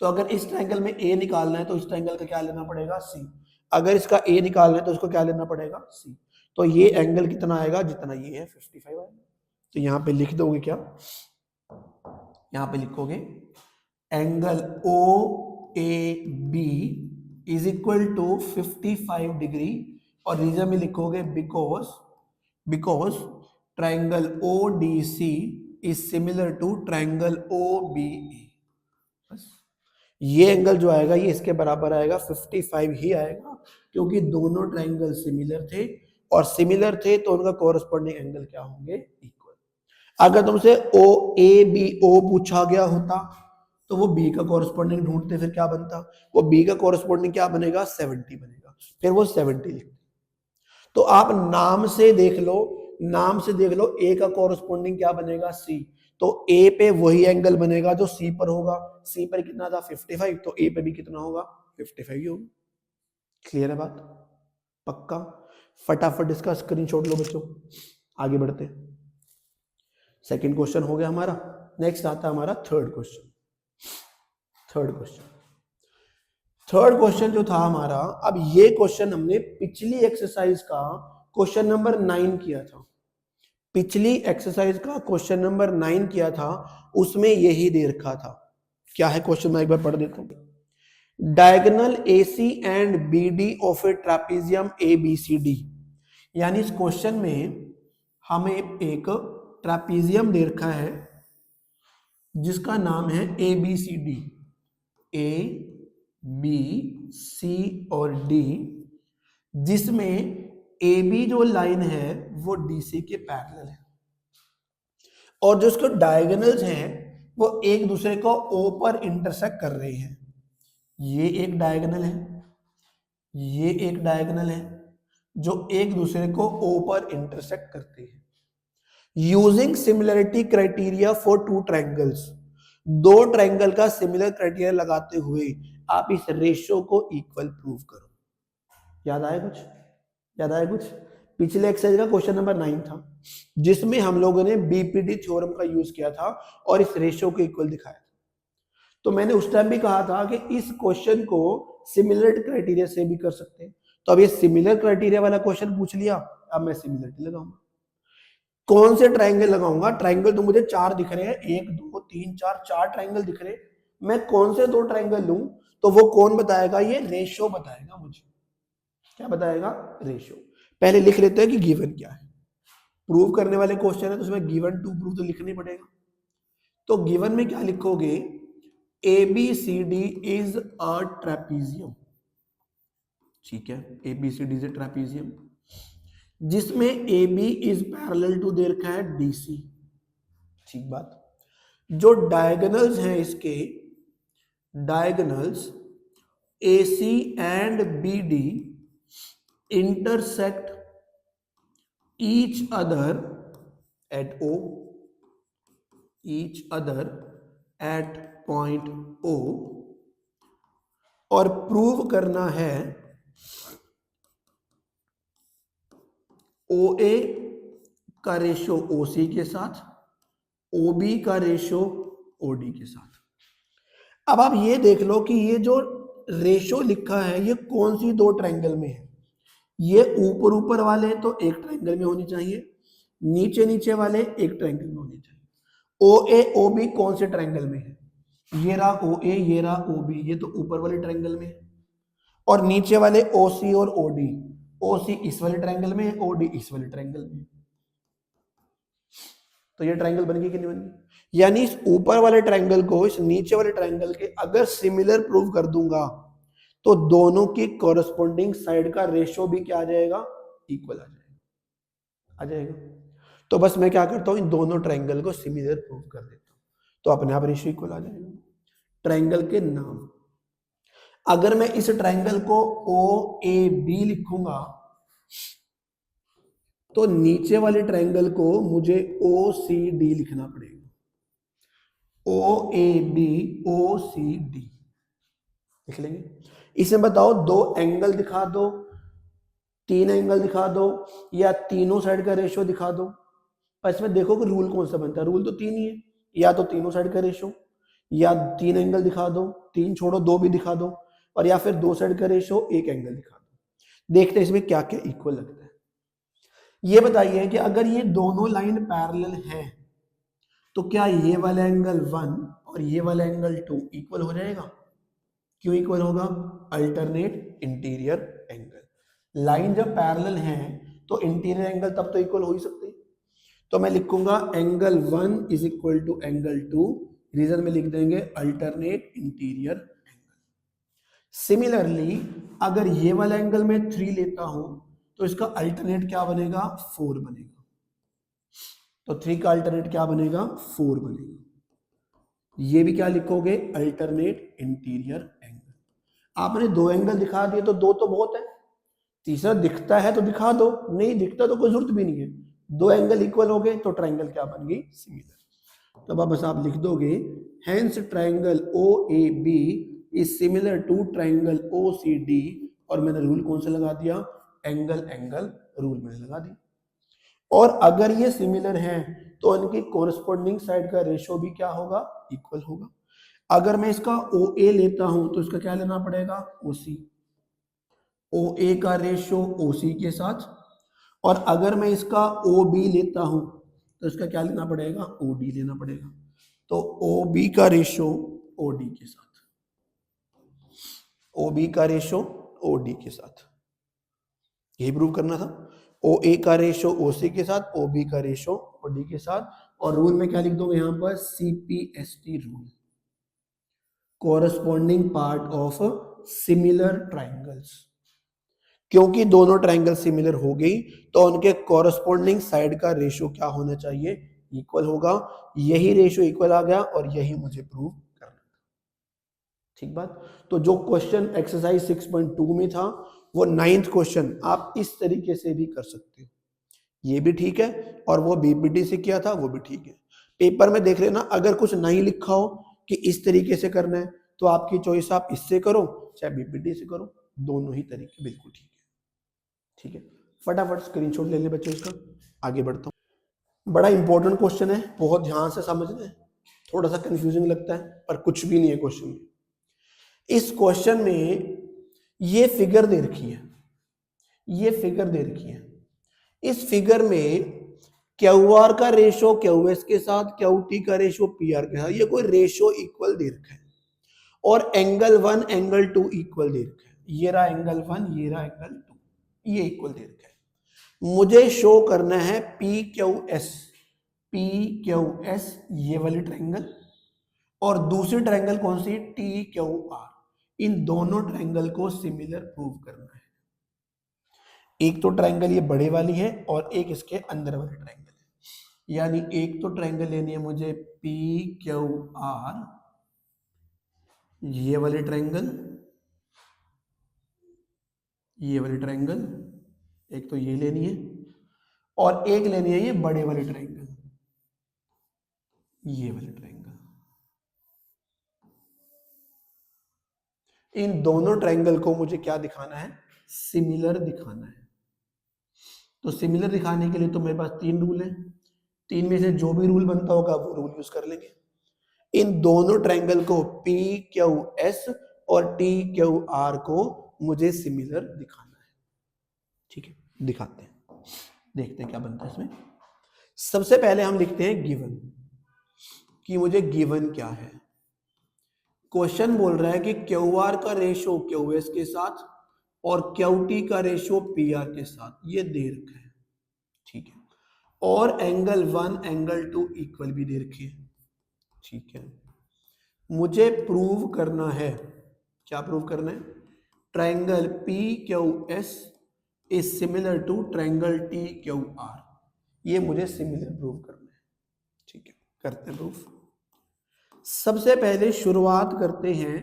तो अगर इस ट्रायंगल में ए निकालना है तो इस ट्रायंगल का क्या लेना पड़ेगा सी, अगर इसका ए निकालना है तो इसको क्या लेना पड़ेगा सी। तो ये एंगल कितना आएगा जितना ये है 55 आएगा। तो यहाँ पे लिख दोगे क्या, यहाँ पे लिखोगे angle O A B is equal to 55 degree, और रीजन में लिखोगे because triangle O D C is similar to triangle O B A. बस ये एंगल जो आएगा ये इसके बराबर आएगा, 55 ही आएगा, क्योंकि दोनों ट्राइंगल सिमिलर थे, और सिमिलर थे तो उनका कॉरस्पॉन्डिंग एंगल क्या होंगे, इक्वल। अगर तुमसे ओ ए बी ओ पूछा गया होता तो वो बी का कॉरस्पॉन्डिंग ढूंढते, फिर क्या बनता, वो बी का कॉरस्पॉन्डिंग क्या बनेगा, 70 बनेगा, फिर वो 70 लिखते। तो आप नाम से देख लो, ए का कॉरस्पॉन्डिंग क्या बनेगा, सी, तो ए पे वही एंगल बनेगा जो सी पर होगा। सी पर कितना था, 55, तो ए पे भी कितना होगा, 55 ही होगा। क्लियर है बात, पक्का। फटाफट इसका स्क्रीनशॉट लो बच्चों, आगे बढ़ते हैं। सेकंड क्वेश्चन हो गया हमारा, नेक्स्ट आता है हमारा थर्ड क्वेश्चन। थर्ड क्वेश्चन जो था हमारा, अब ये क्वेश्चन हमने पिछली एक्सरसाइज का क्वेश्चन नंबर 9 किया था, पिछली एक्सरसाइज का क्वेश्चन नंबर 9 किया था, उसमें यही दे रखा था। क्या है क्वेश्चन, मैं एक बार पढ़ देता हूं। Diagonal AC and BD of A trapezium ABCD, यानी इस क्वेश्चन में हमें एक ट्रापेजियम दे रखा है जिसका नाम है ABCD, A B C और D, जिसमें AB जो लाइन है वो DC के पैरेलल है, और जो इसके डायगोनल्स हैं वो एक दूसरे को O पर इंटरसेक्ट कर रहे हैं। ये एक डायगोनल है, ये एक डायगोनल है, जो एक दूसरे को O पर इंटरसेक्ट करते हैं। Using similarity criteria for two triangles, दो ट्रायंगल का सिमिलर क्राइटेरिया लगाते हुए आप इस रेशियो को इक्वल प्रूव करो। याद आया कुछ? पिछले एक्सरसाइज का क्वेश्चन नंबर 9 था, जिसमें हम लोगों ने बीपीडी थ्योरम का यूज किया था और इस रेशियो को इक्वल दिखाया था। तो मैंने उस टाइम भी कहा था कि इस क्वेश्चन को सिमिलर क्राइटेरिया से भी कर सकते हैं। तो अब ये सिमिलर क्राइटेरिया वाला क्वेश्चन पूछ लिया, अब मैं सिमिलरिटी लगाऊंगा। कौन से ट्रायंगल लगाऊंगा, ट्रायंगल तो मुझे 4 दिख रहे हैं, 1 2 3 4 ट्रायंगल दिख रहे हैं, मैं कौन से 2 ट्रायंगल लूं, तो वो कौन बताएगा, ये रेशियो बताएगा मुझे। क्या बताएगा, रेशियो। पहले लिख लेते हैं कि गिवन क्या है। प्रूव करने वाले क्वेश्चन है तो उसमें गिवन टू प्रूव तो लिखना ही पड़ेगा। तो गिवन में क्या लिखोगे, ABCD इज अ ट्रेपीजियम, ठीक है, ABCD इज अ ट्रेपीजियम, जिसमें AB इज पैरेलल टू दे रखा है DC, ठीक बात। जो डायगोनल्स हैं इसके, diagonals AC and BD intersect each other at O, point O, और प्रूव करना है OA का रेशियो OC के साथ, OB का रेशियो OD के साथ। अब आप ये देख लो कि ये जो रेशियो लिखा है ये कौन सी 2 ट्रायंगल में है। ये ऊपर वाले तो एक ट्रायंगल में होनी चाहिए, नीचे वाले एक ट्रायंगल में होनी चाहिए। OA OB कौन से ट्रायंगल में है, ये रहा OA, ये रहा OB, ये तो ऊपर वाले ट्रायंगल में है, और नीचे वाले OC और OD, OC इस वाले ट्रायंगल में है, OD इस वाले ट्रायंगल में है। तो ये ट्रायंगल बन गई कि नहीं बन गई, यानी इस ऊपर वाले ट्रायंगल को इस नीचे वाले ट्रायंगल के अगर सिमिलर प्रूव कर दूंगा तो दोनों की कॉरस्पॉन्डिंग साइड का रेशियो भी क्या आ जाएगा, इक्वल आ जाएगा। तो बस मैं क्या करता हूं, इन दोनों ट्रायंगल को सिमिलर प्रूव कर देता हूं, तो अपने आप रेशियो इक्वल आ जाएगा। ट्रायंगल के नाम, अगर मैं इस ट्रायंगल को OAB लिखूंगा तो नीचे वाले ट्रायंगल को मुझे OCD लिखना पड़ेगा, OAB OCD लिख लेंगे। इसमें बताओ 2 एंगल दिखा दो, 3 एंगल दिखा दो, या तीनों साइड का रेशियो दिखा दो। पर इसमें देखो कि रूल कौन सा बनता है, रूल तो 3 ही है, या तो तीनों साइड का रेशियो, या 3 एंगल दिखा दो, 3 छोड़ो 2 भी दिखा दो, और या फिर 2 साइड का रेशियो 1 एंगल दिखा दो। देखते हैं इसमें क्या क्या इक्वल लगता है। ये बताइए कि अगर ये दोनों लाइन पैरेलल है तो क्या ये वाला एंगल 1 और और ये वाला एंगल 2 इक्वल हो जाएगा। क्यों इक्वल होगा? Alternate interior angle. लाइन जब पैरेलल है तो इंटीरियर एंगल तब तो इक्वल हो ही सकते हैं। तो मैं लिखूंगा angle 1 is equal to angle 2, reason में लिख देंगे अल्टरनेट इंटीरियर एंगल। सिमिलरली अगर ये वाला एंगल मैं 3 लेता हूं तो इसका अल्टरनेट क्या बनेगा? 4 बनेगा। तो 3 का अल्टरनेट क्या बनेगा? 4 बनेगा। ये भी क्या लिखोगे? Alternate interior angle. आपने 2 एंगल दिखा दिए तो 2 तो बहुत है, तीसरा दिखता है तो दिखा दो, नहीं दिखता तो कोई जरूरत भी नहीं है। 2 एंगल इक्वल हो गए तो ट्रायंगल क्या बन गई? सिमिलर। तो अब बस आप लिख दोगे hence triangle O A B is similar to triangle O C D, और मैंने रूल कौन सा लगा दिया? एंगल एंगल रूल मैंने लगा दिया। और अगर ये सिमिलर हैं तो इनकी कोरस्पॉन्डिंग साइड का रेशियो भी क्या होगा? इक्वल होगा। अगर मैं इसका ओ ए लेता हूं तो इसका क्या लेना पड़ेगा? ओ सी। ओ ए का रेशियो ओ सी के साथ, और अगर मैं इसका ओ बी लेता हूं तो इसका क्या लेना पड़ेगा? ओ डी लेना पड़ेगा। तो ओ बी का रेशियो ओ डी के साथ, ओ बी का रेशियो ओ डी के साथ, यही प्रूव करना था। ओ ए का रेशियो ओ सी के साथ, ओ बी का रेशियो ओ डी के साथ, और रूल में क्या लिख दोगे यहां पर? CPST rule, corresponding part of similar triangles. क्योंकि दोनों ट्राइंगल सिमिलर हो गई तो उनके कोरस्पॉन्डिंग साइड का रेशियो क्या होना चाहिए? इक्वल होगा। यही रेशियो इक्वल आ गया और यही मुझे प्रूव करना था। ठीक बात। तो जो क्वेश्चन एक्सरसाइज 6.2 में था वो 9th क्वेश्चन आप इस तरीके से भी कर सकते हो, ये भी ठीक है, और वो बीपीटी से किया था वो भी ठीक है। पेपर में देख लेना अगर कुछ नहीं लिखा हो कि इस तरीके से करना है तो आपकी चॉइस, आप इससे करो चाहे बीपीटी से करो, दोनों ही तरीके बिल्कुल ठीक है। ठीक है, फटाफट स्क्रीनशॉट ले ले बच्चों इसका, आगे बढ़ता हूँ। बड़ा इंपॉर्टेंट क्वेश्चन है, बहुत ध्यान से समझना है। थोड़ा सा कंफ्यूजिंग लगता है पर कुछ भी नहीं है क्वेश्चन में। इस क्वेश्चन में ये फिगर दे रखी है, ये फिगर दे रखी है। इस फिगर में क्यू आर का रेशो क्यू एस के साथ, क्यू टी का रेशो पी आर के साथ, ये कोई रेशो इक्वल दे रखा है, और एंगल 1 एंगल 2 इक्वल दे रखा है। ये रहा एंगल 1, ये रहा एंगल 2, ये इक्वल दे रखा है। मुझे शो करना है P Q S, P Q S ये वाली ट्रायंगल, और दूसरी ट्रायंगल कौन सी? T Q R. इन दोनों ट्रायंगल को सिमिलर प्रूव करना है। एक तो ट्रायंगल ये बड़े वाली है और एक इसके अंदर वाली ट्रायंगल है, यानी एक तो ट्रायंगल लेनी है मुझे पी क्यू आर, ये वाली ट्रायंगल, ये वाली ट्रायंगल, एक तो ये लेनी है, और एक लेनी है ये बड़े वाली ट्रायंगल, ये वाली ट्रायंगल। इन दोनों ट्रायंगल को मुझे क्या दिखाना है? सिमिलर दिखाना है। तो सिमिलर दिखाने के लिए तो मेरे पास 3 रूल हैं, 3 में से जो भी रूल बनता होगा वो रूल यूज कर लेंगे। इन दोनों ट्रायंगल को पी क्यू एस और टी क्यू आर को मुझे सिमिलर दिखाना है। ठीक है, दिखाते हैं, देखते हैं क्या बनता है इसमें। सबसे पहले हम लिखते हैं गिवन, कि मुझे गिवन क्या है। क्वेश्चन बोल रहा है कि क्यू आर का रेशियो क्यू एस के साथ और क्यू टी का रेशियो पी आर के साथ, ये दे रखा है। ठीक है, और एंगल 1 एंगल 2 इक्वल भी दे रखे हैं। ठीक है, मुझे प्रूव करना है, क्या प्रूव करना है? Triangle P Q S is similar to triangle T Q R, ये मुझे सिमिलर प्रूव करना है। ठीक है, करते हैं प्रूफ। सबसे पहले शुरुआत करते हैं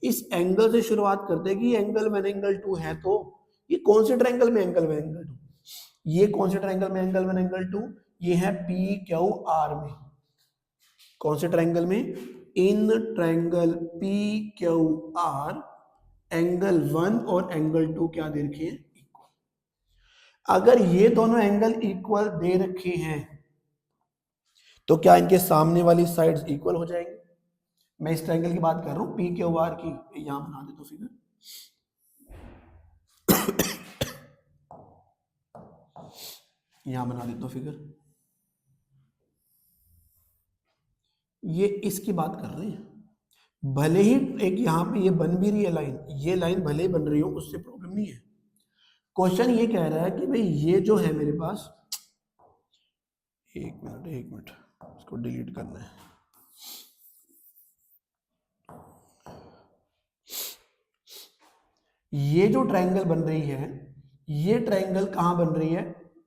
इस एंगल से, शुरुआत करते हैं कि एंगल 1 एंगल 2 है, तो ये कौन से ट्रायंगल में एंगल 1 एंगल 2? ये कौन से ट्रायंगल में एंगल 1 एंगल 2? ये है पी क्यू आर में। कौन से ट्रायंगल में? In triangle P Q R angle 1 और एंगल 2 क्या दे रखे हैं? इक्वल। अगर ये दोनों एंगल इक्वल दे रखे हैं तो क्या इनके सामने वाली साइड्स इक्वल हो जाएंगी? मैं इस ट्रायंगल की बात कर रहा हूं पी क्यू आर की, यहां बना दे तो फिगर, यहां बना देता हूं फिगर। ये इसकी बात कर रहे हैं। भले ही एक यहाँ पे ये बन भी रही है लाइन, ये लाइन भले ही बन रही हो, उससे प्रॉब्लम नहीं है। क्वेश्चन ये कह रहा है कि भाई ये जो है मेरे पास, एक मिनट इसको डिलीट करना है। ये जो ट्रायंगल बन रही है, ये ट्रायंगल कहां बन रही है?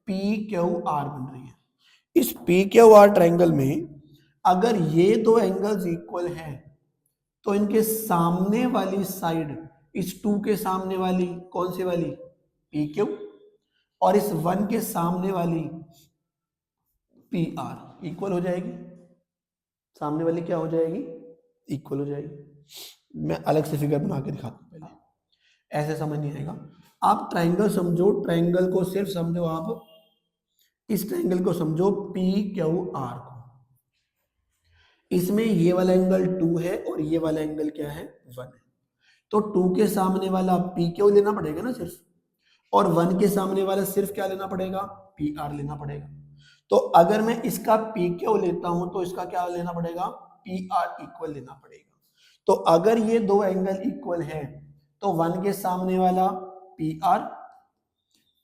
पी क्यू आर बन रही है। इस पी क्यू आर ट्रायंगल में अगर ये दो एंगल्स इक्वल हैं तो इनके सामने वाली साइड, इस 2 के सामने वाली कौन सी वाली? पी क्यू, और इस 1 के सामने वाली पी आर इक्वल हो जाएगी। सामने वाली क्या हो जाएगी? इक्वल हो जाएगी। मैं अलग से फिगर बना के दिखाता हूं, पहले ऐसे समझ नहीं आएगा। आप ट्रायंगल समझो, ट्रायंगल को सिर्फ समझो, आप इस ट्रायंगल को समझो पी क्यू आर को। इसमें ये वाला एंगल 2 है और ये वाला एंगल क्या है? 1 है। तो 2 के सामने वाला पी क्यू लेना पड़ेगा ना सिर्फ, और 1 के सामने वाला सिर्फ क्या लेना पड़ेगा? पी आर लेना पड़ेगा। तो अगर मैं इसका पी क्यू लेता हूं तो इसका क्या लेना पड़ेगा? पी आर इक्वल लेना पड़ेगा। तो अगर ये दो एंगल इक्वल है तो 1 के सामने वाला पी आर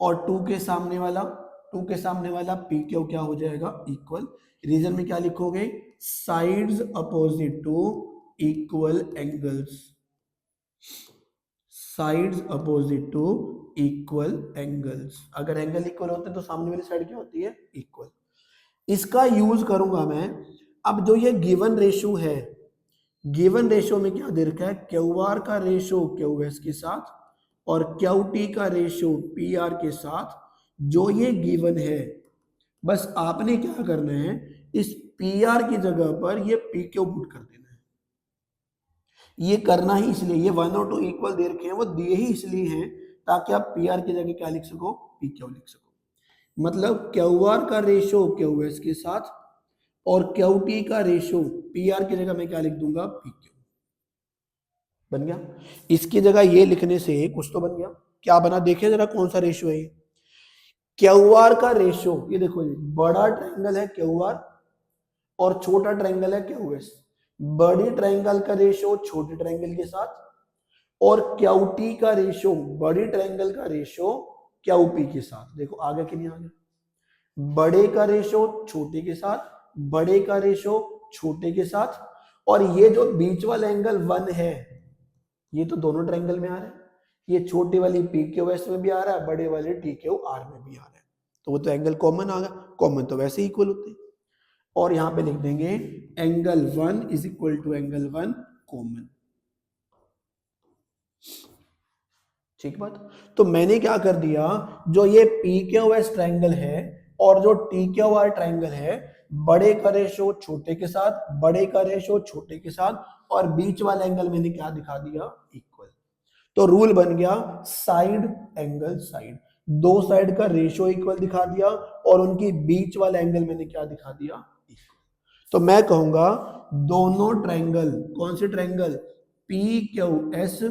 और 2 के सामने वाला पी क्यू क्या हो जाएगा? इक्वल। रीजन में क्या लिखोगे? Sides opposite to equal angles. Sides opposite to equal angles. अगर एंगल इक्वल होते हैं तो सामने वाली साइड क्या होती है? इक्वल। इसका यूज करूंगा मैं। अब जो ये गिवन रेशो है, गिवन रेशो में क्या दे रखा है? क्यू आर का रेशो क्यू एस के साथ और क्यू टी का रेशो पी आर के साथ, जो ये गिवन है, बस आपने क्या करना है? इस पी आर की जगह पर ये पी क्यू पुट कर देना है। ये करना ही इसलिए, ये 1 और 2 इक्वल दे रखे हैं, वो दिए ही इसलिए हैं ताकि आप पी आर की जगह क्या लिख सको? पी क्यू लिख सको। मतलब क्यू आर का रेशो क्यू एस के साथ और क्यू टी का रेशो पी आर की जगह मैं क्या लिख दूंगा? P Q. बन गया। इसकी जगह ये लिखने से कुछ तो बन गया। क्या बना? देखिए जरा कौन सा रेशो है ये। क्यू आर का रेशो, ये देखो जी, बड़ा ट्रायंगल है क्यू आर और छोटा ट्रायंगल है क्यू एस। बड़ी ट्रायंगल का रेशो छोटे ट्रायंगल के साथ, और क्यू टी का रेशो, बड़ी ट्रायंगल का रेशो क्यू पी के साथ। देखो आगे कि नहीं आगे? बड़े का रेशो छोटे के साथ, बड़े का रेशो छोटे के साथ, और ये जो बीच वाला एंगल 1 है, ये तो दोनों ट्रायंगल में आ रहा है। ये छोटे वाली पी क्यू एस में भी आ रहा है, बड़े वाले टी क्यू आर में भी आ रहा है। तो वो तो एंगल कॉमन आ गया। कॉमन तो वैसे ही इक्वल होते हैं। और यहां पे लिख देंगे angle 1 is equal to angle 1 common. ठीक बात। तो मैंने क्या कर दिया, जो ये पी क्यू एस ट्रायंगल है और जो टी क्यू आर ट्रायंगल है, बड़े का रेशो छोटे के साथ, बड़े का रेशो छोटे के साथ, और बीच वाला एंगल मैंने क्या दिखा दिया? इक्वल। तो रूल बन गया साइड एंगल साइड। दो साइड का रेशो इक्वल दिखा दिया और उनकी बीच वाला एंगल मैंने क्या दिखा दिया? इक्वल। तो मैं कहूंगा दोनों ट्रायंगल, कौन से triangle? P Q S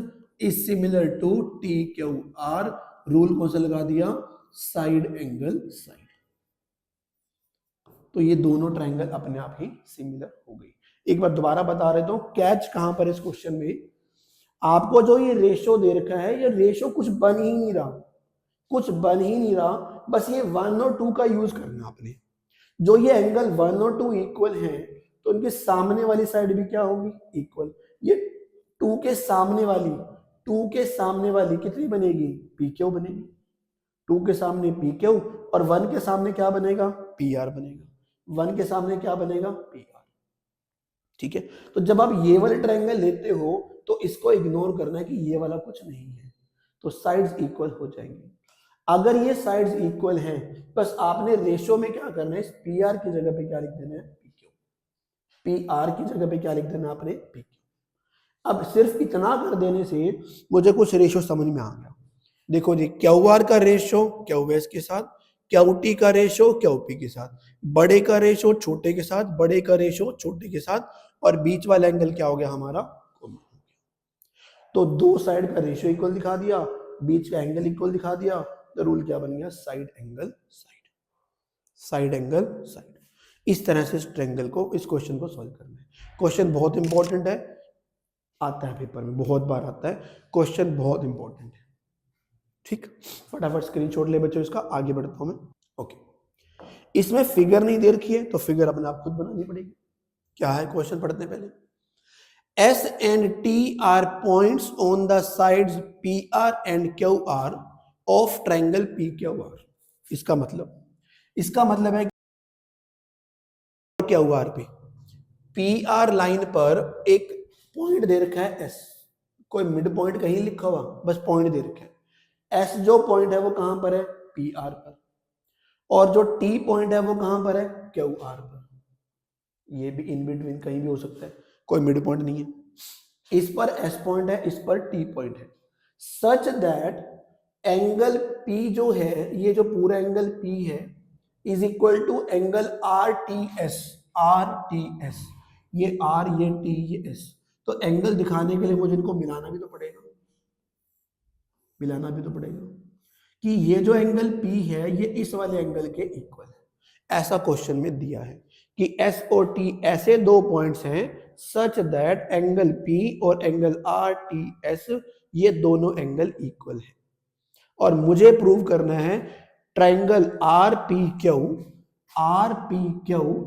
is similar to T Q R. Rule कौन सा लगा दिया? Side angle side. तो ये दोनों ट्रायंगल अपने आप ही सिमिलर हो गई। एक बार दोबारा बता रहे तो कैच कहां पर इस क्वेश्चन में? आपको जो ये रेशो दे रखा है, ये रेशो कुछ बन ही नहीं रहा, कुछ बन ही नहीं रहा। बस ये 1 और 2 का यूज करना आपने। जो ये एंगल 1 और 2 इक्वल है तो इनके सामने वाली साइड भी क्या होगी? इक्वल। ये 2 के सामने वाली, 2 के सामने वाली कितनी बनेगी? पी क्यू बनेगी। 2 के सामने पी क्यू और 1 के सामने क्या बनेगा? पी आर बनेगा। 1 के सामने क्या बनेगा? P R. ठीक है। तो जब आप ये वाले ट्रायंगल लेते हो तो इसको इग्नोर करना है कि ये वाला कुछ नहीं है, तो साइड्स इक्वल हो जाएंगे। अगर ये साइड्स इक्वल हैं, बस आपने रेशो में क्या करना है? इस पी आर की जगह पे क्या लिख देना है? P Q. पी आर की जगह पे क्या लिख देना आपने? P Q. अब सिर्फ इतना कर देने से मुझे कुछ रेशो समझ में आ गया। देखो जी, क्यू आर का रेशो क्यू एस के साथ, क्यू टी का रेशो क्यू पी के साथ, बड़े का रेशो छोटे के साथ, बड़े का रेशो छोटे के साथ, और बीच वाला एंगल क्या हो गया हमारा? कॉमन। तो दो साइड का रेशो इक्वल दिखा दिया, बीच का एंगल इक्वल दिखा दिया, तो रूल क्या बन गया? Side angle side. Side angle side. इस तरह से इस ट्रायंगल को, इस क्वेश्चन को सॉल्व करना है। क्वेश्चन बहुत इंपॉर्टेंट है, आता है पेपर में, बहुत बार आता है क्वेश्चन, बहुत इंपॉर्टेंट है। ठीक, फटाफट स्क्रीनशॉट ले बच्चों इसका, आगे बढ़ता हूं मैं। ओके, इसमें फिगर नहीं दे रखी है तो फिगर अपने आप खुद बनानी पड़ेगी। क्या है क्वेश्चन, पढ़ते हैं पहले। S and T are points on the sides PR and QR of triangle PQR। इसका मतलब है QR पे PR लाइन पर एक पॉइंट दे रखा है S, कोई मिड पॉइंट कहीं लिखा हुआ, बस पॉइंट दे रखा है। S जो पॉइंट है वो कहां पर है, PR पर, और जो T पॉइंट है वो कहां पर है, QR पर। ये भी इन बिटवीन कहीं भी हो सकता है, कोई मिड पॉइंट नहीं है। इस पर S पॉइंट है, इस पर T पॉइंट है, सच दैट एंगल P जो है, ये जो पूरा एंगल P है, is equal to angle RTS। ये R, ये T, ये S। तो एंगल दिखाने के लिए मुझे इनको मिलाना भी तो पड़ेगा कि ये जो एंगल P है ये इस वाले एंगल के इक्वल है। ऐसा क्वेश्चन में दिया है कि S और T ऐसे दो पॉइंट्स हैं सच दैट एंगल P और एंगल RTS ये दोनों एंगल इक्वल है, और मुझे प्रूव करना है ट्रायंगल RPQ,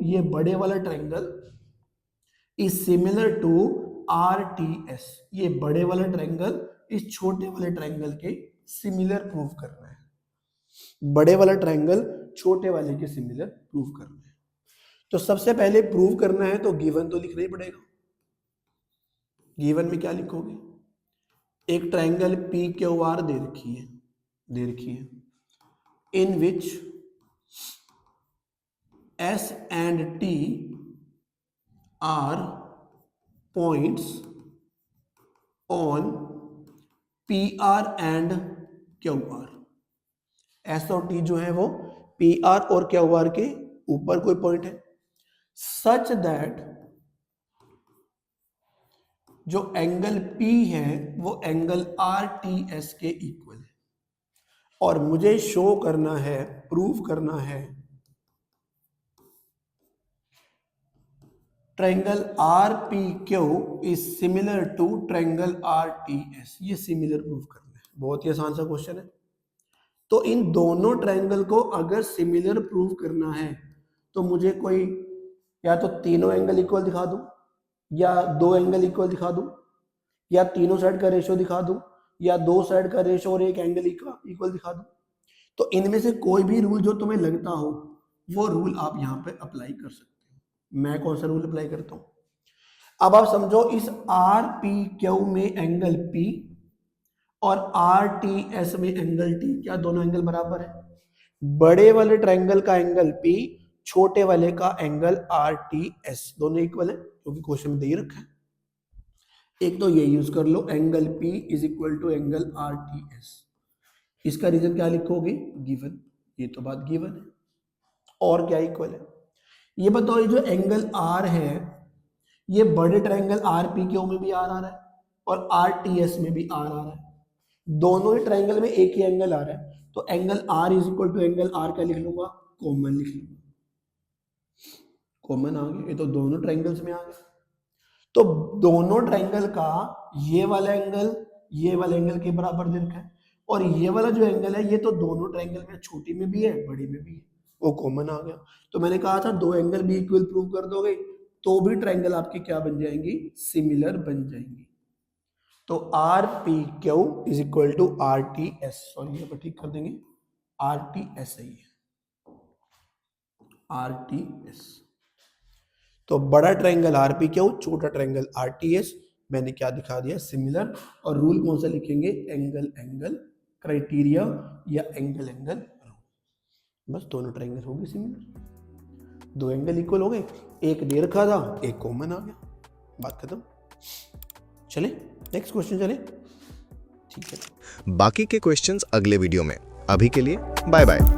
ये बड़े वाला triangle is similar to RTS, ये बड़े वाला ट्रायंगल इस छोटे वाले ट्रायंगल के सिमिलर प्रूव करना है। बड़े वाला ट्रायंगल छोटे वाले के सिमिलर प्रूव करना है। तो सबसे पहले प्रूव करना है तो गिवन तो लिखना ही पड़ेगा। गिवन में क्या लिखोगे, एक ट्रायंगल PQR दे रखी है इन विच S and T are points on PR and QR। S और T जो है वो PR और QR के ऊपर कोई पॉइंट है, सच दैट जो एंगल P है वो एंगल RTS के इक्वल है, और मुझे शो करना है, प्रूव करना है triangle RPQ is similar to triangle RTS। ये सिमिलर प्रूव करना है, बहुत ही आसान सा क्वेश्चन है। तो इन दोनों ट्रायंगल को अगर सिमिलर प्रूव करना है तो मुझे कोई या तो तीनों एंगल इक्वल दिखा दूं, या दो एंगल इक्वल दिखा दूं, या तीनों साइड का रेशियो दिखा दूं, या दो साइड का रेशियो और एक एंगल इक्वल दिखा दूं। तो इनमें से कोई भी रूल जो तुम्हें लगता हो वो रूल आप यहाँ पे अप्लाई कर सकते हो। मैं कौन सा रूल अप्लाई करता हूँ, अब आप समझो इस RPQ में एंगल P और RTS में एंगल T, क्या दोनों एंगल बराबर है? बड़े वाले ट्रायंगल का एंगल P, छोटे वाले का एंगल RTS, दोनों इक्वल है क्योंकि क्वेश्चन में दे रखा है। एक तो ये यूज कर लो, angle P is equal to angle RTS। इसका रीजन क्या लिखोगे, गिवन, ये तो बात गिवन है। और क्या इक्वल है ये बताओ, ये जो एंगल R है ये बड़े ट्रायंगल RPQ में भी R आ रहा है और RTS में भी R आ रहा है, दोनों ही ट्रायंगल में एक ही एंगल आ रहा है। तो angle R is equal to angle R क्या लिख लूंगा, कॉमन लिख लूंगा। कॉमन आ गया, ये तो दोनों ट्रायंगल्स में आ गया। तो दोनों ट्रायंगल का ये वाला एंगल के बराबर दे रखा है, और ये वाला जो एंगल है ये तो दोनों ट्रायंगल में, छोटी में भी है बड़ी में भी है, वो कॉमन आ गया। तो मैंने कहा था दो एंगल भी इक्वल प्रूव कर दोगे तो भी ट्रायंगल आपकी क्या बन जाएंगी, सिमिलर बन जाएंगी। तो RPQ is equal to RTS, sorry ये ठीक कर देंगे, RTS सही है, RTS। तो बड़ा ट्रायंगल RPQ, छोटा ट्रायंगल RTS, मैंने क्या दिखा दिया, सिमिलर। और रूल कौन सा लिखेंगे, एंगल क्राइटेरिया या एंगल रूल। बस दोनों ट्रायंगल हो गए सिमिलर, दो एंगल इक्वल हो गए, एक दे रखा था एक कॉमन आ गया, बात खत्म। चले नेक्स्ट क्वेश्चन चले, ठीक है। बाकी के क्वेश्चंस अगले वीडियो में। अभी के लिए बाय बाय।